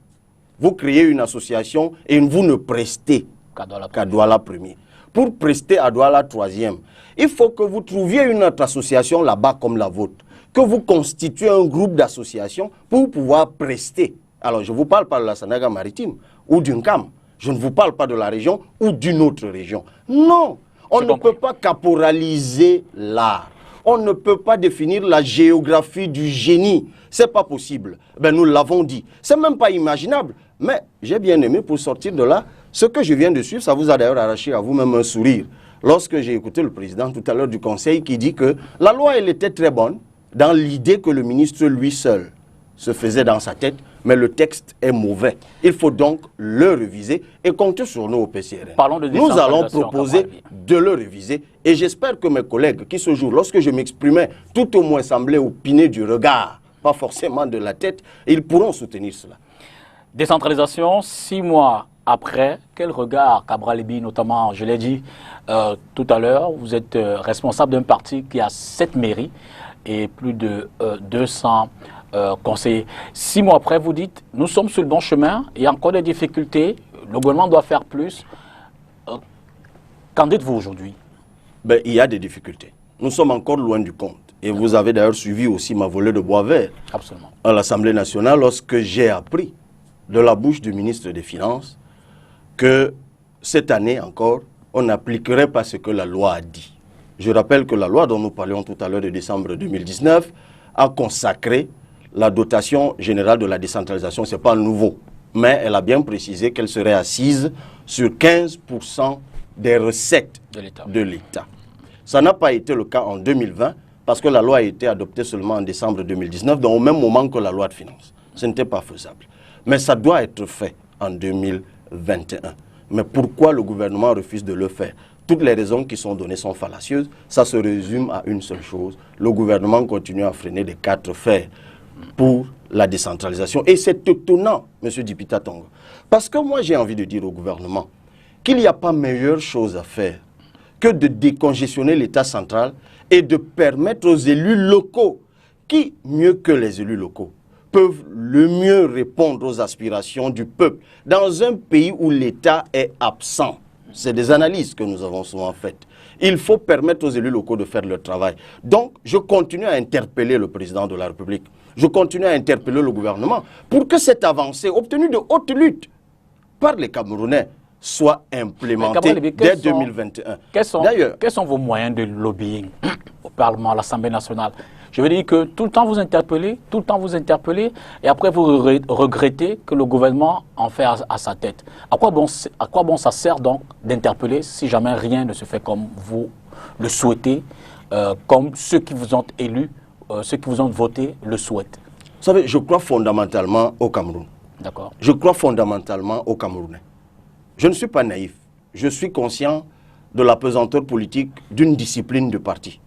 vous créez une association et vous ne prestez qu'à Douala Premier. Pour prester à Douala Troisième, il faut que vous trouviez une autre association là-bas comme la vôtre, que vous constituez un groupe d'associations pour pouvoir prester. Alors, je ne vous parle pas de la Sanaga maritime ou d'une CAM. Je ne vous parle pas de la région ou d'une autre région. Non, on ne peut pas caporaliser l'art. On ne peut pas définir la géographie du génie. C'est pas possible. Ben, nous l'avons dit. C'est même pas imaginable. Mais j'ai bien aimé, pour sortir de là, ce que je viens de suivre, ça vous a d'ailleurs arraché à vous-même un sourire. Lorsque j'ai écouté le président tout à l'heure du Conseil qui dit que la loi, elle était très bonne dans l'idée que le ministre lui seul se faisait dans sa tête, mais le texte est mauvais. Il faut donc le réviser et compter sur nous au PCRN. Nous allons proposer de le réviser et j'espère que mes collègues qui ce jour, lorsque je m'exprimais, tout au moins semblaient opiner du regard, pas forcément de la tête, ils pourront soutenir cela. Décentralisation, 6 mois après, quel regard, Cabral Libye notamment, je l'ai dit tout à l'heure, vous êtes responsable d'un parti qui a 7 mairies et plus de 200 conseillers. 6 mois après, vous dites, nous sommes sur le bon chemin, il y a encore des difficultés, le gouvernement doit faire plus. Qu'en dites-vous aujourd'hui? Ben, il y a des difficultés. Nous sommes encore loin du compte. Et vous avez d'ailleurs suivi aussi ma volée de bois vert à l'Assemblée nationale lorsque j'ai appris de la bouche du ministre des Finances que cette année encore, on n'appliquerait pas ce que la loi a dit. Je rappelle que la loi dont nous parlions tout à l'heure de décembre 2019 a consacré la dotation générale de la décentralisation. Ce n'est pas nouveau, mais elle a bien précisé qu'elle serait assise sur 15% des recettes de l'État. Ça n'a pas été le cas en 2020 parce que la loi a été adoptée seulement en décembre 2019, donc au même moment que la loi de finances. Ce n'était pas faisable. Mais ça doit être fait en 2021. Mais pourquoi le gouvernement refuse de le faire? Toutes les raisons qui sont données sont fallacieuses. Ça se résume à une seule chose. Le gouvernement continue à freiner des 4 fers pour la décentralisation. Et c'est étonnant, M. Dipita Tongo. Parce que moi, j'ai envie de dire au gouvernement qu'il n'y a pas meilleure chose à faire que de décongestionner l'État central et de permettre aux élus locaux, qui, mieux que les élus locaux, peuvent le mieux répondre aux aspirations du peuple dans un pays où l'État est absent. C'est des analyses que nous avons souvent faites. Il faut permettre aux élus locaux de faire leur travail. Donc, je continue à interpeller le président de la République. Je continue à interpeller le gouvernement pour que cette avancée obtenue de haute lutte par les Camerounais soit implémentée dès 2021. Quels sont vos moyens de lobbying au Parlement, à l'Assemblée nationale? Je veux dire que tout le temps vous interpellez, et après vous regrettez que le gouvernement en fait à sa tête. À quoi bon ça sert donc d'interpeller si jamais rien ne se fait comme vous le souhaitez, comme ceux qui vous ont élus, ceux qui vous ont voté le souhaitent? Vous savez, je crois fondamentalement au Cameroun. D'accord. Je crois fondamentalement aux Camerounais. Je ne suis pas naïf. Je suis conscient de la pesanteur politique d'une discipline de parti.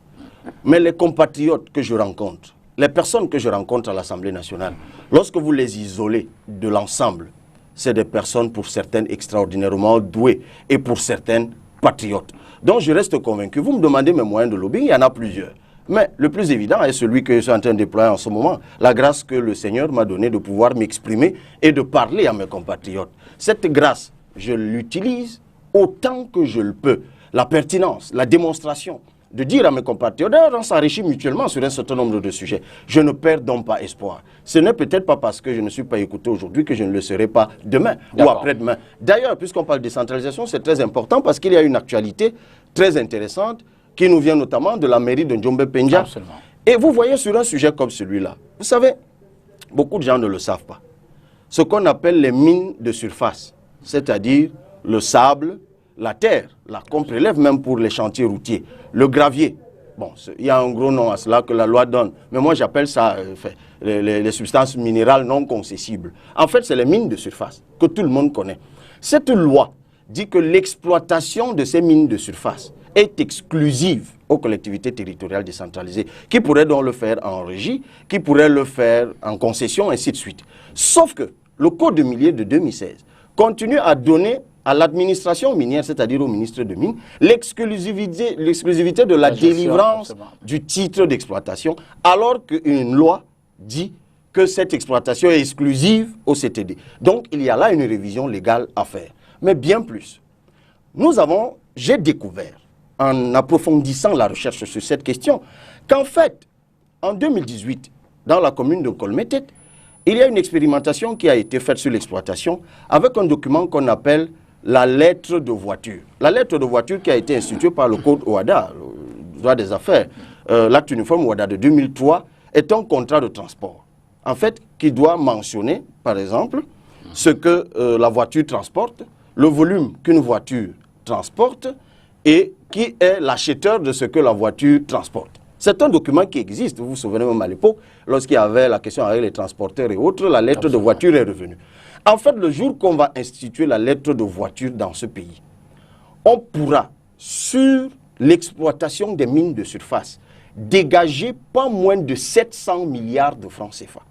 Mais les compatriotes que je rencontre, les personnes que je rencontre à l'Assemblée nationale, lorsque vous les isolez de l'ensemble, c'est des personnes pour certaines extraordinairement douées et pour certaines patriotes. Donc je reste convaincu. Vous me demandez mes moyens de lobbying, il y en a plusieurs. Mais le plus évident est celui que je suis en train de déployer en ce moment. La grâce que le Seigneur m'a donnée de pouvoir m'exprimer et de parler à mes compatriotes. Cette grâce, je l'utilise autant que je le peux. La pertinence, la démonstration, de dire à mes compatriotes, d'ailleurs on s'enrichit mutuellement sur un certain nombre de sujets. Je ne perds donc pas espoir. Ce n'est peut-être pas parce que je ne suis pas écouté aujourd'hui que je ne le serai pas demain ou après-demain. D'ailleurs, puisqu'on parle de décentralisation, c'est très important parce qu'il y a une actualité très intéressante qui nous vient notamment de la mairie de Njombe Penja. Absolument. Et vous voyez sur un sujet comme celui-là, vous savez, beaucoup de gens ne le savent pas. Ce qu'on appelle les mines de surface, c'est-à-dire le sable, la terre, là qu'on prélève même pour les chantiers routiers, le gravier. Bon, il y a un gros nom à cela que la loi donne, mais moi j'appelle ça les substances minérales non concessibles. En fait, c'est les mines de surface que tout le monde connaît. Cette loi dit que l'exploitation de ces mines de surface est exclusive aux collectivités territoriales décentralisées, qui pourraient donc le faire en régie, qui pourraient le faire en concession, ainsi de suite. Sauf que le Code minier de 2016 continue à donner à l'administration minière, c'est-à-dire au ministre de Mines, l'exclusivité de la délivrance du titre d'exploitation, alors qu'une loi dit que cette exploitation est exclusive au CTD. Donc, il y a là une révision légale à faire. Mais bien plus, j'ai découvert, en approfondissant la recherche sur cette question, qu'en fait, en 2018, dans la commune de Kolmetet, il y a une expérimentation qui a été faite sur l'exploitation avec un document qu'on appelle la lettre de voiture. La lettre de voiture qui a été instituée par le Code OHADA, le droit des affaires, l'acte uniforme OHADA de 2003, est un contrat de transport. En fait, qui doit mentionner, par exemple, ce que la voiture transporte, le volume qu'une voiture transporte et qui est l'acheteur de ce que la voiture transporte. C'est un document qui existe, vous vous souvenez même à l'époque, lorsqu'il y avait la question avec les transporteurs et autres, la lettre de voiture est revenue. En fait, le jour qu'on va instituer la lettre de voiture dans ce pays, on pourra, sur l'exploitation des mines de surface, dégager pas moins de 700 milliards de francs CFA.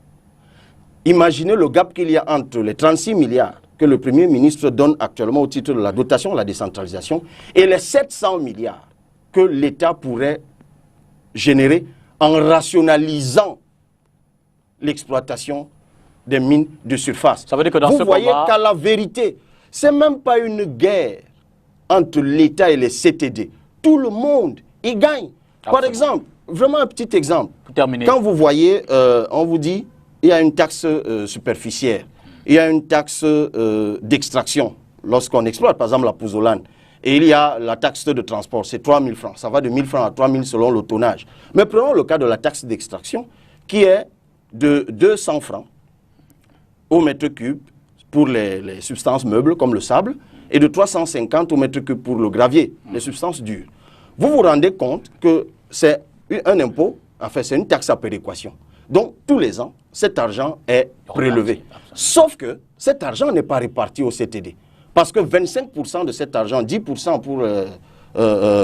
Imaginez le gap qu'il y a entre les 36 milliards que le Premier ministre donne actuellement au titre de la dotation de la décentralisation et les 700 milliards que l'État pourrait générer en rationalisant l'exploitation des mines de surface. Ça veut dire que dans vous ce voyez combat... qu'à la vérité, ce n'est même pas une guerre entre l'État et les CTD. Tout le monde y gagne. Par exemple, vraiment un petit exemple. Quand vous voyez, on vous dit, il y a une taxe superficielle, il y a une taxe d'extraction lorsqu'on exploite, par exemple la pouzzolane. Et il y a la taxe de transport, c'est 3 000 francs. Ça va de 1 000 francs à 3 000 selon le tonnage. Mais prenons le cas de la taxe d'extraction, qui est de 200 francs au mètre cube pour les substances meubles comme le sable et de 350 au mètre cube pour le gravier, les substances dures. Vous vous rendez compte que c'est un impôt, enfin c'est une taxe à péréquation. Donc tous les ans, cet argent est prélevé. Sauf que cet argent n'est pas réparti au CTD. Parce que 25% de cet argent, 10% pour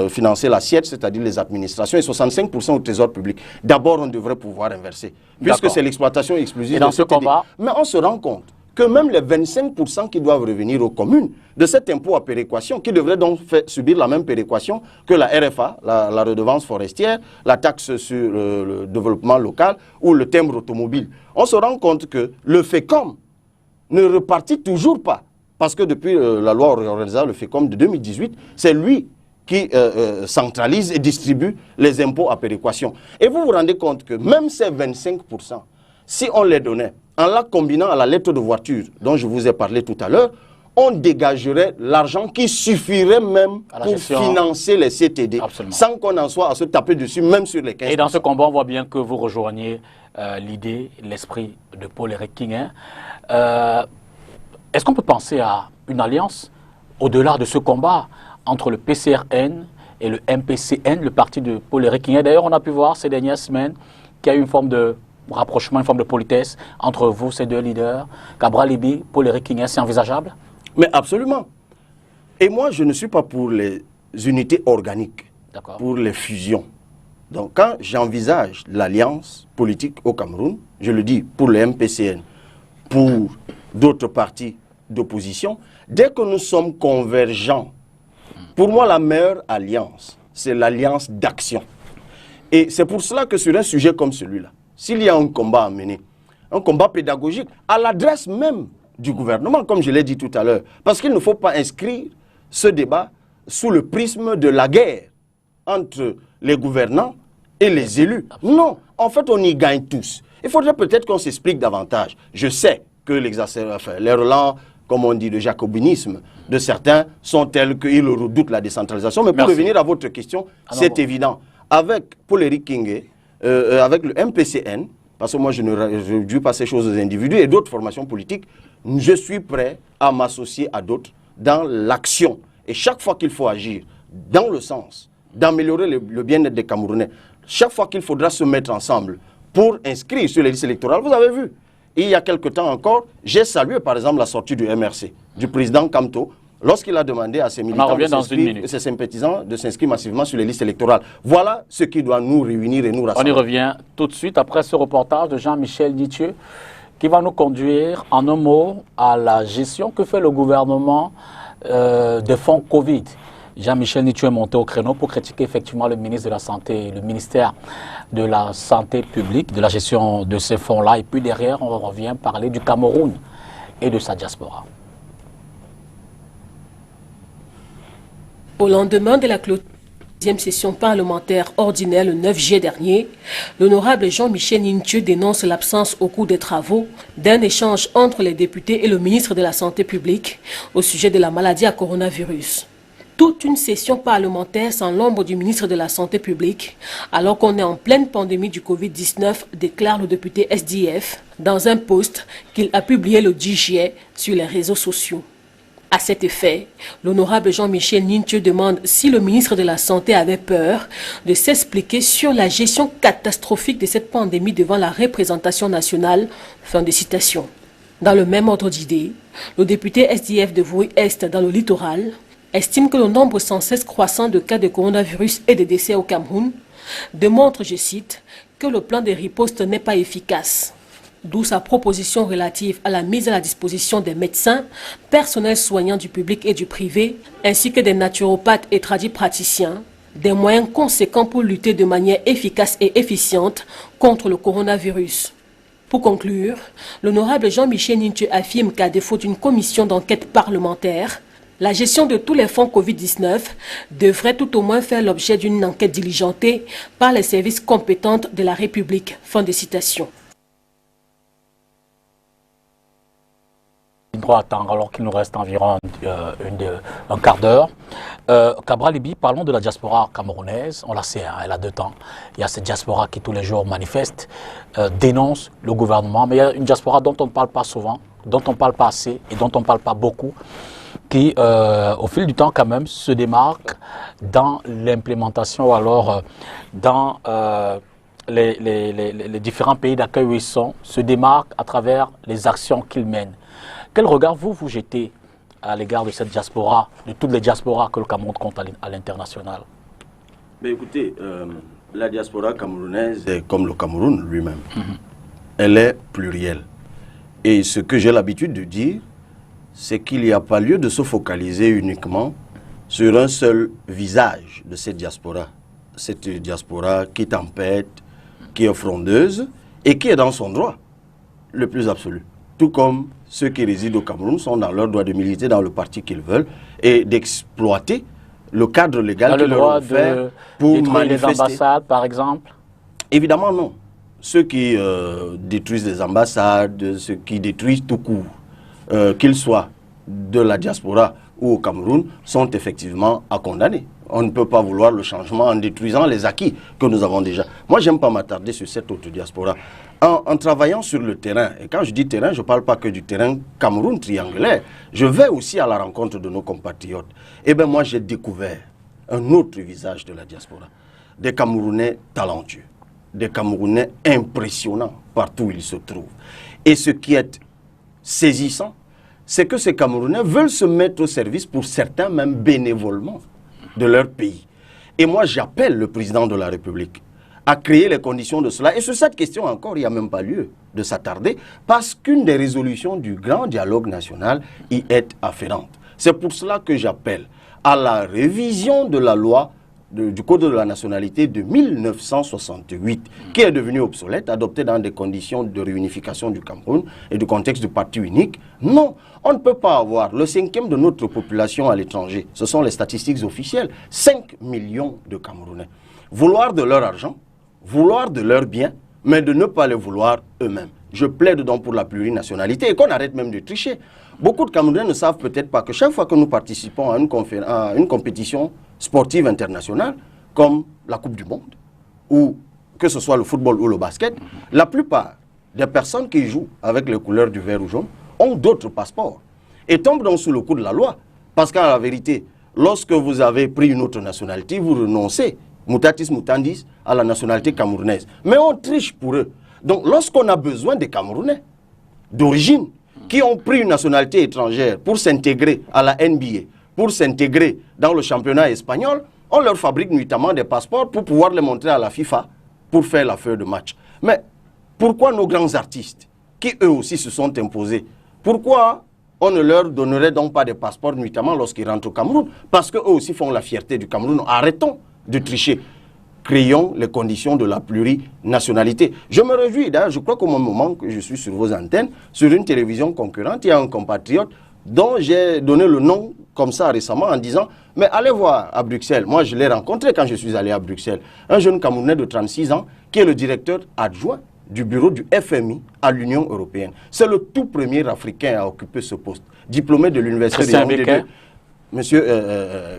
financer l'assiette, c'est-à-dire les administrations, et 65% au trésor public. D'abord, on devrait pouvoir inverser, puisque c'est l'exploitation exclusive de ce combat. Mais on se rend compte que même les 25% qui doivent revenir aux communes de cet impôt à péréquation, qui devrait donc subir la même péréquation que la RFA, la redevance forestière, la taxe sur le développement local ou le timbre automobile, on se rend compte que le FECOM ne repartit toujours pas. Parce que depuis la loi organisant le FECOM de 2018, c'est lui qui centralise et distribue les impôts à péréquation. Et vous vous rendez compte que même ces 25%, si on les donnait, en la combinant à la lettre de voiture dont je vous ai parlé tout à l'heure, on dégagerait l'argent qui suffirait même pour financer les CTD, sans qu'on en soit à se taper dessus, même sur les 15%. Et dans ce combat, on voit bien que vous rejoignez l'idée, l'esprit de Paul-Éric Kinguin. Est-ce qu'on peut penser à une alliance au-delà de ce combat entre le PCRN et le MPCN, le parti de Paul-Éric Kinguin? D'ailleurs, on a pu voir ces dernières semaines qu'il y a eu une forme de rapprochement, une forme de politesse entre vous, ces deux leaders. Cabral Libye, Paul-Éric Kinguin, c'est envisageable? Mais absolument. Et moi, je ne suis pas pour les unités organiques, pour les fusions. Donc, quand j'envisage l'alliance politique au Cameroun, je le dis pour le MPCN, pour d'autres partis d'opposition, dès que nous sommes convergents, pour moi, la meilleure alliance, c'est l'alliance d'action. Et c'est pour cela que sur un sujet comme celui-là, s'il y a un combat à mener, un combat pédagogique, à l'adresse même du gouvernement, comme je l'ai dit tout à l'heure, parce qu'il ne faut pas inscrire ce débat sous le prisme de la guerre entre les gouvernants et les élus. Non, en fait, on y gagne tous. Il faudrait peut-être qu'on s'explique davantage. Je sais que les relents, comme on dit, de jacobinisme de certains sont tels qu'ils redoutent la décentralisation. Mais pour revenir à votre question, c'est évident. Avec Paul-Éric Kinguin, avec le MPCN, parce que moi je ne réduis pas ces choses aux individus et d'autres formations politiques, je suis prêt à m'associer à d'autres dans l'action. Et chaque fois qu'il faut agir dans le sens d'améliorer le bien-être des Camerounais, chaque fois qu'il faudra se mettre ensemble pour inscrire sur les listes électorales, vous avez vu, il y a quelque temps encore, j'ai salué par exemple la sortie du MRC, du président Kamto, lorsqu'il a demandé à ses militants et ses sympathisants de s'inscrire massivement sur les listes électorales. Voilà ce qui doit nous réunir et nous rassembler. On y revient tout de suite après ce reportage de Jean-Michel Nitieux qui va nous conduire en un mot à la gestion que fait le gouvernement de fonds Covid. Jean-Michel Nitchou est monté au créneau pour critiquer effectivement le ministre de la Santé, le ministère de la Santé publique, de la gestion de ces fonds-là. Et puis derrière, on revient parler du Cameroun et de sa diaspora. Au lendemain de la clôture de la 10e session parlementaire ordinaire le 9 juillet dernier, l'honorable Jean-Michel Nitchou dénonce l'absence au cours des travaux d'un échange entre les députés et le ministre de la Santé publique au sujet de la maladie à coronavirus. Toute une session parlementaire sans l'ombre du ministre de la Santé publique, alors qu'on est en pleine pandémie du Covid-19, déclare le député SDF dans un post qu'il a publié le 10 juillet sur les réseaux sociaux. À cet effet, l'honorable Jean-Michel Nitchou demande si le ministre de la Santé avait peur de s'expliquer sur la gestion catastrophique de cette pandémie devant la représentation nationale. Fin de citation. Dans le même ordre d'idée, le député SDF de Vouy-Est dans le littoral estime que le nombre sans cesse croissant de cas de coronavirus et de décès au Cameroun démontre, je cite, que le plan de riposte n'est pas efficace. D'où sa proposition relative à la mise à la disposition des médecins, personnels soignants du public et du privé, ainsi que des naturopathes et tradipraticiens, des moyens conséquents pour lutter de manière efficace et efficiente contre le coronavirus. Pour conclure, l'honorable Jean-Michel Nitchou affirme qu'à défaut d'une commission d'enquête parlementaire, la gestion de tous les fonds Covid-19 devrait tout au moins faire l'objet d'une enquête diligentée par les services compétents de la République. Fin de citation. Droit à attendre alors qu'il nous reste environ un quart d'heure. Cabral Libye, parlons de la diaspora camerounaise. On la sait, hein, elle a 2 temps. Il y a cette diaspora qui tous les jours manifeste, dénonce le gouvernement, mais il y a une diaspora dont on ne parle pas souvent, dont on ne parle pas assez et dont on ne parle pas beaucoup, qui, au fil du temps, quand même, se démarque dans l'implémentation ou alors dans les différents pays d'accueil où ils sont, se démarque à travers les actions qu'ils mènent. Quel regard vous jetez à l'égard de cette diaspora, de toutes les diasporas que le Cameroun compte à l'international? Mais écoutez, la diaspora camerounaise est comme le Cameroun lui-même. Elle est plurielle. Et ce que j'ai l'habitude de dire, c'est qu'il n'y a pas lieu de se focaliser uniquement sur un seul visage de cette diaspora. Cette diaspora qui tempête, qui est frondeuse et qui est dans son droit le plus absolu. Tout comme ceux qui résident au Cameroun sont dans leur droit de militer dans le parti qu'ils veulent et d'exploiter le cadre légal qui leur est offert pour manifester. Les ambassades, par exemple? Évidemment, non. Ceux qui détruisent les ambassades, ceux qui détruisent tout court, qu'ils soient de la diaspora ou au Cameroun, sont effectivement à condamner. On ne peut pas vouloir le changement en détruisant les acquis que nous avons déjà. Moi, je n'aime pas m'attarder sur cette autre diaspora. En travaillant sur le terrain, et quand je dis terrain, je ne parle pas que du terrain Cameroun triangulaire, je vais aussi à la rencontre de nos compatriotes. Eh bien, moi, j'ai découvert un autre visage de la diaspora. Des Camerounais talentueux, des Camerounais impressionnants partout où ils se trouvent. Et ce qui est saisissant, c'est que ces Camerounais veulent se mettre au service, pour certains même bénévolement, de leur pays. Et moi, j'appelle le président de la République à créer les conditions de cela. Et sur cette question encore, il n'y a même pas lieu de s'attarder, parce qu'une des résolutions du grand dialogue national y est afférente. C'est pour cela que j'appelle à la révision de la loi du Code de la nationalité de 1968, qui est devenu obsolète, adopté dans des conditions de réunification du Cameroun et du contexte du parti unique. Non, on ne peut pas avoir le 5e de notre population à l'étranger. Ce sont les statistiques officielles. 5 millions de Camerounais. Vouloir de leur argent, vouloir de leurs biens, mais de ne pas les vouloir eux-mêmes. Je plaide donc pour la plurinationalité et qu'on arrête même de tricher. Beaucoup de Camerounais ne savent peut-être pas que chaque fois que nous participons à une compétition sportive internationale, comme la Coupe du Monde, ou que ce soit le football ou le basket, la plupart des personnes qui jouent avec les couleurs du vert ou jaune ont d'autres passeports et tombent donc sous le coup de la loi. Parce qu'en la vérité, lorsque vous avez pris une autre nationalité, vous renoncez, mutatis mutandis, à la nationalité camerounaise. Mais on triche pour eux. Donc lorsqu'on a besoin des Camerounais d'origine, qui ont pris une nationalité étrangère pour s'intégrer à la NBA, pour s'intégrer dans le championnat espagnol, on leur fabrique nuitamment des passeports pour pouvoir les montrer à la FIFA pour faire la feuille de match. Mais pourquoi nos grands artistes, qui eux aussi se sont imposés, pourquoi on ne leur donnerait donc pas de passeport nuitamment lorsqu'ils rentrent au Cameroun, parce qu'eux aussi font la fierté du Cameroun. Arrêtons de tricher. Créons les conditions de la plurinationalité. Je me réjouis, d'ailleurs, je crois qu'au moment que je suis sur vos antennes, sur une télévision concurrente, il y a un compatriote dont j'ai donné le nom comme ça récemment en disant « Mais allez voir à Bruxelles ». Moi, je l'ai rencontré quand je suis allé à Bruxelles. Un jeune Camerounais de 36 ans qui est le directeur adjoint du bureau du FMI à l'Union européenne. C'est le tout premier Africain à occuper ce poste. Diplômé de l'université de Yaoundé. Monsieur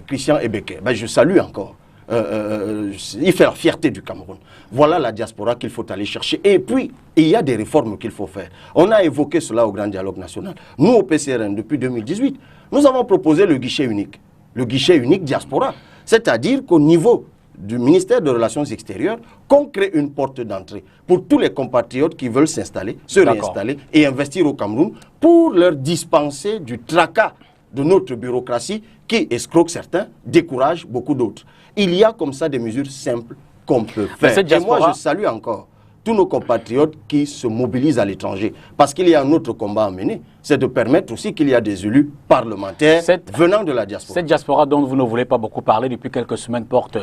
Christian Ebeke. Ben, je salue encore. Il fait la fierté du Cameroun. Voilà la diaspora qu'il faut aller chercher. Et puis, il y a des réformes qu'il faut faire. On a évoqué cela au Grand Dialogue National. Nous, au PCRN, depuis 2018, nous avons proposé le guichet unique. Le guichet unique diaspora. C'est-à-dire qu'au niveau du ministère des Relations extérieures, qu'on crée une porte d'entrée pour tous les compatriotes qui veulent s'installer, se réinstaller et investir au Cameroun pour leur dispenser du tracas de notre bureaucratie qui escroque certains, décourage beaucoup d'autres. Il y a comme ça des mesures simples qu'on peut faire. Et moi, je salue encore tous nos compatriotes qui se mobilisent à l'étranger. Parce qu'il y a un autre combat à mener, c'est de permettre aussi qu'il y a des élus parlementaires venant de la diaspora. Cette diaspora dont vous ne voulez pas beaucoup parler depuis quelques semaines porte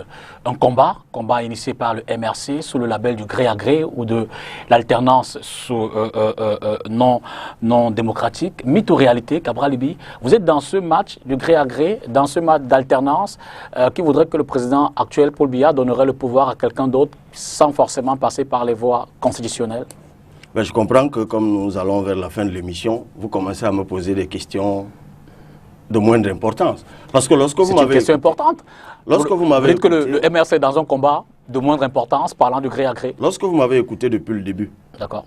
un combat initié par le MRC sous le label du gré à gré ou de l'alternance non démocratique. Mythe ou réalité, Cabral Libye, vous êtes dans ce match du gré à gré, dans ce match d'alternance qui voudrait que le président actuel, Paul Biya, donnerait le pouvoir à quelqu'un d'autre sans forcément passer par les voies constitutionnelles? Ben, je comprends que comme nous allons vers la fin de l'émission, vous commencez à me poser des questions de moindre importance. Parce que lorsque vous m'avez... C'est une question importante. Lorsque vous m'avez dites que le MRC est dans un combat de moindre importance, parlant du gré à gré. Lorsque vous m'avez écouté depuis le début,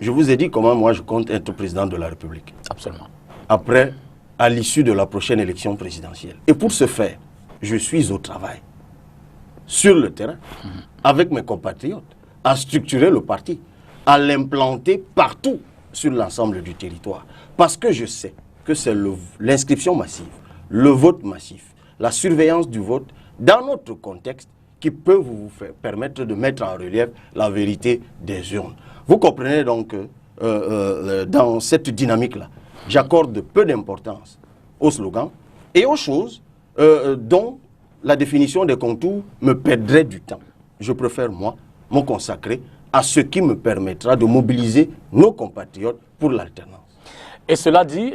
je vous ai dit comment moi je compte être président de la République. Absolument. Après, à l'issue de la prochaine élection présidentielle. Et pour ce faire, je suis au travail, sur le terrain, avec mes compatriotes, à structurer le parti, à l'implanter partout sur l'ensemble du territoire. Parce que je sais que c'est l'inscription massive, le vote massif, la surveillance du vote dans notre contexte qui peut vous permettre de mettre en relief la vérité des urnes. Vous comprenez donc que dans cette dynamique-là, j'accorde peu d'importance aux slogans et aux choses dont la définition des contours me perdrait du temps. Je préfère, moi, me consacrer à ce qui me permettra de mobiliser nos compatriotes pour l'alternance. Et cela dit,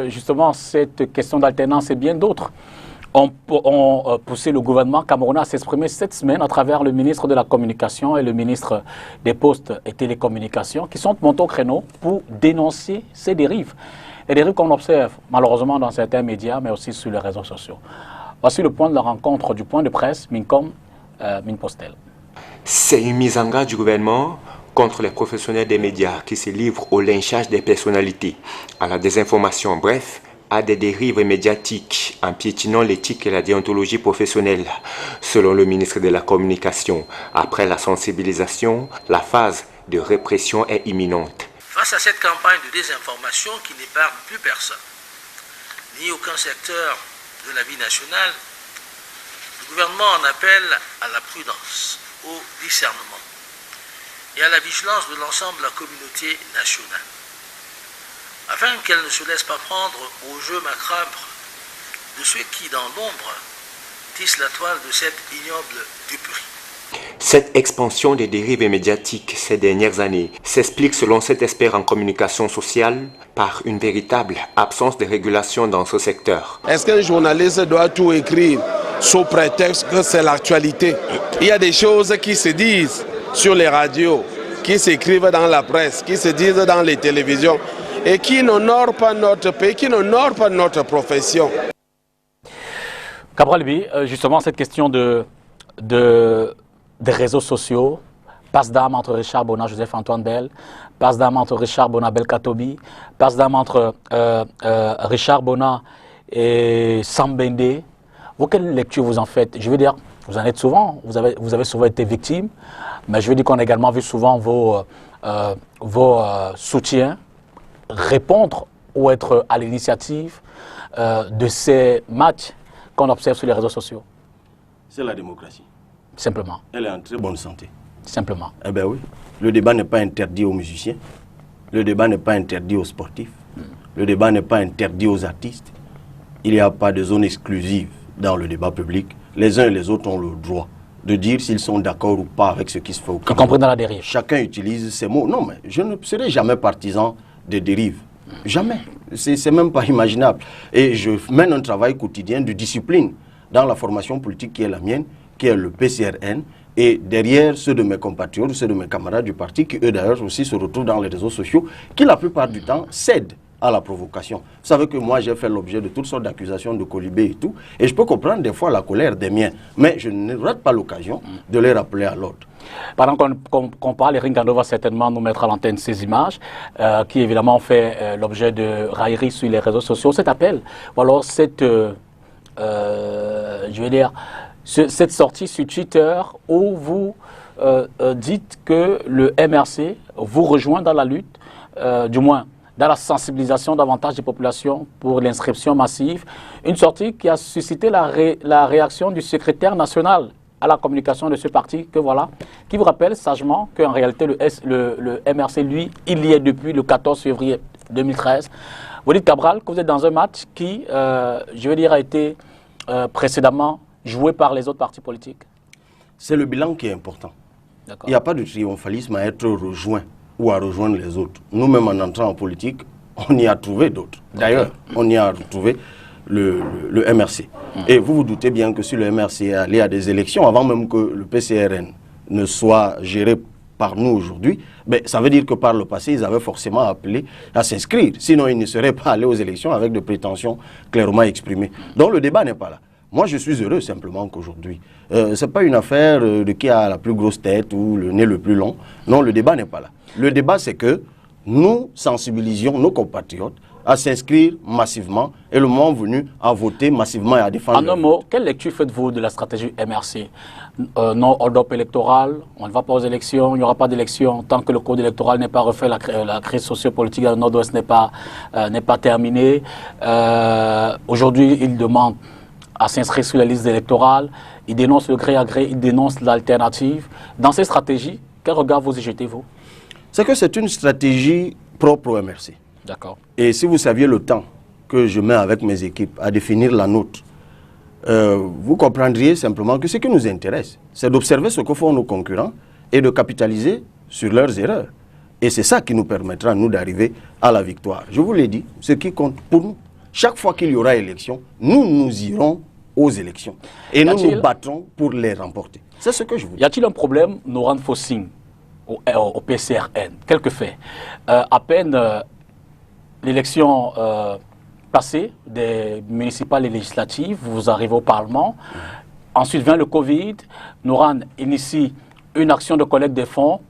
justement, cette question d'alternance et bien d'autres ont poussé le gouvernement camerounais à s'exprimer cette semaine à travers le ministre de la Communication et le ministre des Postes et Télécommunications qui sont montés au créneau pour dénoncer ces dérives. Les dérives qu'on observe malheureusement dans certains médias, mais aussi sur les réseaux sociaux. Voici le point de la rencontre du point de presse Mincom Minpostel. C'est une mise en garde du gouvernement contre les professionnels des médias qui se livrent au lynchage des personnalités, à la désinformation, bref, à des dérives médiatiques en piétinant l'éthique et la déontologie professionnelle. Selon le ministre de la Communication, après la sensibilisation, la phase de répression est imminente. Face à cette campagne de désinformation qui n'épargne plus personne, ni aucun secteur de la vie nationale, le gouvernement en appelle à la prudence, au discernement et à la vigilance de l'ensemble de la communauté nationale, afin qu'elle ne se laisse pas prendre au jeu macabre de ceux qui, dans l'ombre, tissent la toile de cette ignoble duperie. Cette expansion des dérives médiatiques ces dernières années s'explique selon cet expert en communication sociale par une véritable absence de régulation dans ce secteur. Est-ce qu'un journaliste doit tout écrire sous prétexte que c'est l'actualité? Il y a des choses qui se disent sur les radios, qui s'écrivent dans la presse, qui se disent dans les télévisions et qui n'honorent pas notre pays, qui n'honorent pas notre profession. Cabral Libye, justement cette question des réseaux sociaux, passe d'âme entre Richard Bona, Joseph-Antoine Bell, passe d'âme entre Richard Bona, Belkatobi, passe d'âme entre Richard Bona et Sambende. Vous, quelle lecture vous en faites? Je veux dire, vous en êtes souvent, vous avez souvent été victime, mais je veux dire qu'on a également vu souvent vos soutiens répondre ou être à l'initiative de ces matchs qu'on observe sur les réseaux sociaux. C'est la démocratie. Simplement. Elle est en très bonne santé. Simplement. Eh bien oui. Le débat n'est pas interdit aux musiciens. Le débat n'est pas interdit aux sportifs. Le débat n'est pas interdit aux artistes. Il n'y a pas de zone exclusive dans le débat public. Les uns et les autres ont le droit de dire s'ils sont d'accord ou pas avec ce qui se fait au Cameroun. Y compris dans la dérive. Chacun utilise ses mots. Non, mais je ne serai jamais partisan des dérives. Jamais. C'est même pas imaginable. Et je mène un travail quotidien de discipline dans la formation politique qui est la mienne, qui est le PCRN, et derrière ceux de mes compatriotes, ceux de mes camarades du parti, qui eux d'ailleurs aussi se retrouvent dans les réseaux sociaux, qui la plupart du temps cèdent à la provocation. Vous savez que moi j'ai fait l'objet de toutes sortes d'accusations de colibé et tout, et je peux comprendre des fois la colère des miens, mais je ne rate pas l'occasion de les rappeler à l'ordre. Pendant qu'on parle, Eric Ngando va certainement nous mettre à l'antenne ces images qui évidemment ont fait l'objet de railleries sur les réseaux sociaux. Cet appel, ou alors cette, je veux dire, cette sortie sur Twitter où vous dites que le MRC vous rejoint dans la lutte, du moins dans la sensibilisation davantage des populations pour l'inscription massive. Une sortie qui a suscité la réaction du secrétaire national à la communication de ce parti, que voilà, qui vous rappelle sagement qu'en réalité le MRC, lui, il y est depuis le 14 février 2013. Vous dites, Cabral, que vous êtes dans un match qui, je veux dire, a été précédemment joué par les autres partis politiques. C'est le bilan qui est important. Il n'y a pas de triomphalisme à être rejoint ou à rejoindre les autres. Nous-mêmes, en entrant en politique, on y a trouvé d'autres. D'ailleurs, on y a retrouvé le MRC. Et vous vous doutez bien que si le MRC est allé à des élections, avant même que le PCRN ne soit géré par nous aujourd'hui, ben, ça veut dire que par le passé, ils avaient forcément appelé à s'inscrire. Sinon, ils ne seraient pas allés aux élections avec des prétentions clairement exprimées. Donc le débat n'est pas là. Moi, je suis heureux simplement qu'aujourd'hui, ce n'est pas une affaire de qui a la plus grosse tête ou le nez le plus long. Non, le débat n'est pas là. Le débat, c'est que nous sensibilisions nos compatriotes à s'inscrire massivement et le moment venu à voter massivement et à défendre. En un mot, quelle lecture faites-vous de la stratégie MRC? Non hold-up électoral, on ne va pas aux élections, il n'y aura pas d'élections tant que le code électoral n'est pas refait, la crise sociopolitique dans le Nord-Ouest n'est pas terminée. Aujourd'hui, il demande à s'inscrire sur la liste électorale, il dénonce le gré à gré, il dénonce l'alternative. Dans ces stratégies, quel regard vous y jetez-vous? C'est que c'est une stratégie propre au MRC. D'accord. Et si vous saviez le temps que je mets avec mes équipes à définir la nôtre, vous comprendriez simplement que ce qui nous intéresse, c'est d'observer ce que font nos concurrents et de capitaliser sur leurs erreurs. Et c'est ça qui nous permettra, nous, d'arriver à la victoire. Je vous l'ai dit, ce qui compte pour nous, chaque fois qu'il y aura élection, nous irons aux élections. Et nous nous battrons pour les remporter. C'est ce que je vous dis. Y a-t-il un problème, Noran Fossing, au PCRN? Quelques faits. À peine l'élection passée des municipales et législatives, vous arrivez au Parlement. Ensuite vient le Covid. Noran initie une action de collecte des fonds.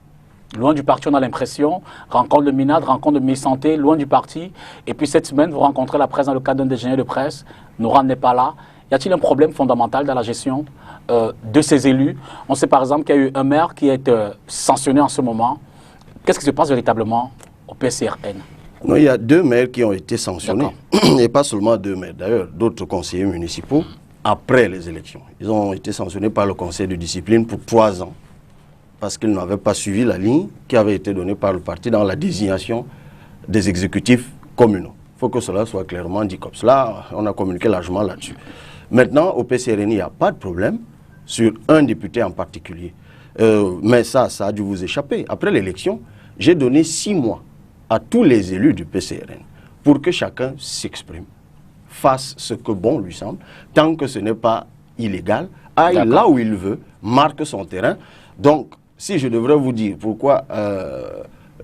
Loin du parti, on a l'impression. Rencontre de MINAD, rencontre de Mi-Santé, loin du parti. Et puis cette semaine, vous rencontrez la presse dans le cadre d'un déjeuner de presse. Noran n'est pas là. Y a-t-il un problème fondamental dans la gestion de ces élus? On sait par exemple qu'il y a eu un maire qui est sanctionné en ce moment. Qu'est-ce qui se passe véritablement au PCRN? Non, il y a 2 maires qui ont été sanctionnés. Et pas seulement 2 maires, d'ailleurs, d'autres conseillers municipaux après les élections. Ils ont été sanctionnés par le conseil de discipline pour 3 ans. Parce qu'ils n'avaient pas suivi la ligne qui avait été donnée par le parti dans la désignation des exécutifs communaux. Il faut que cela soit clairement dit comme cela. On a communiqué largement là-dessus. Maintenant, au PCRN, il n'y a pas de problème sur un député en particulier. Mais ça a dû vous échapper. Après l'élection, j'ai donné 6 mois à tous les élus du PCRN pour que chacun s'exprime, fasse ce que bon lui semble, tant que ce n'est pas illégal, aille là où il veut, marque son terrain. Donc, si je devrais vous dire pourquoi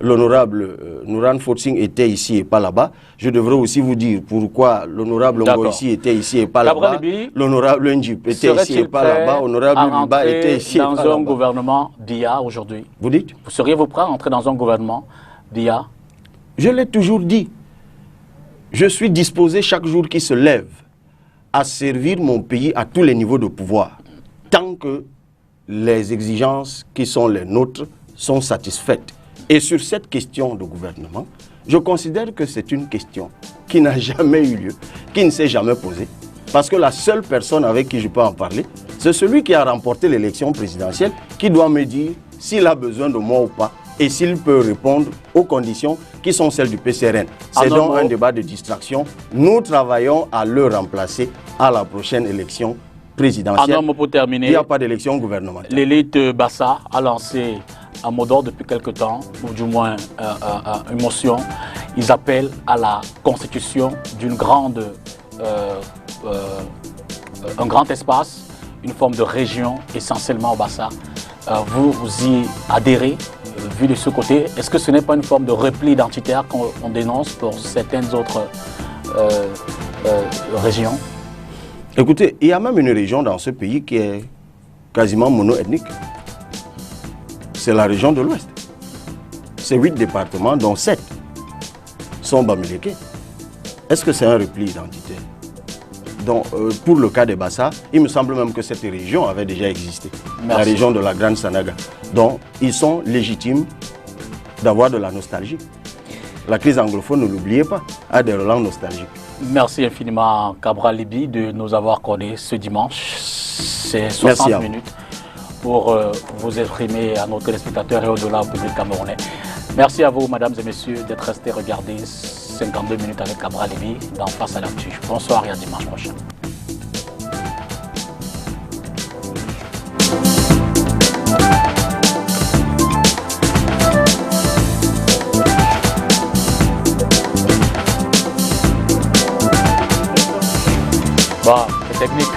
l'honorable Noran Fossing était ici et pas là-bas, je devrais aussi vous dire pourquoi l'honorable Ngoïsi était ici et pas là-bas, l'honorable Njip était ici et pas là-bas, l'honorable Luba était ici et pas là-bas. Dans un gouvernement d'IA aujourd'hui, vous dites? Vous seriez-vous prêt à entrer dans un gouvernement d'IA? Je l'ai toujours dit. Je suis disposé chaque jour qui se lève à servir mon pays à tous les niveaux de pouvoir, tant que les exigences qui sont les nôtres sont satisfaites. Et sur cette question de gouvernement, je considère que c'est une question qui n'a jamais eu lieu, qui ne s'est jamais posée, parce que la seule personne avec qui je peux en parler, c'est celui qui a remporté l'élection présidentielle, qui doit me dire s'il a besoin de moi ou pas et s'il peut répondre aux conditions qui sont celles du PCRN. C'est donc un débat de distraction. Nous travaillons à le remplacer à la prochaine élection présidentielle. Pour terminer, il n'y a pas d'élection gouvernementale. L'élite Bassa a lancé un mot d'ordre depuis quelque temps, ou du moins une motion. Ils appellent à la constitution d'une grande, un grand espace, une forme de région essentiellement au Bassa. Vous y adhérez, vu de ce côté. Est-ce que ce n'est pas une forme de repli identitaire qu'on dénonce pour certaines autres régions? Écoutez, il y a même une région dans ce pays qui est quasiment mono-ethnique. C'est la région de l'Ouest. C'est 8 départements, dont 7 sont Bamileke. Est-ce que c'est un repli identitaire? Donc, pour le cas des Bassa, il me semble même que cette région avait déjà existé. Merci. La région de la Grande Sanaga. Donc, ils sont légitimes d'avoir de la nostalgie. La crise anglophone, ne l'oubliez pas, a des relents nostalgiques. Merci infiniment, Cabral Libi, de nous avoir connus ce dimanche. C'est 60 minutes pour vous exprimer à nos téléspectateurs et au-delà au public camerounais. Merci à vous, mesdames et messieurs, d'être restés regarder 52 minutes avec Cabral Libi dans Face à l'actu. Bonsoir et à dimanche prochain. Bon, c'est technique.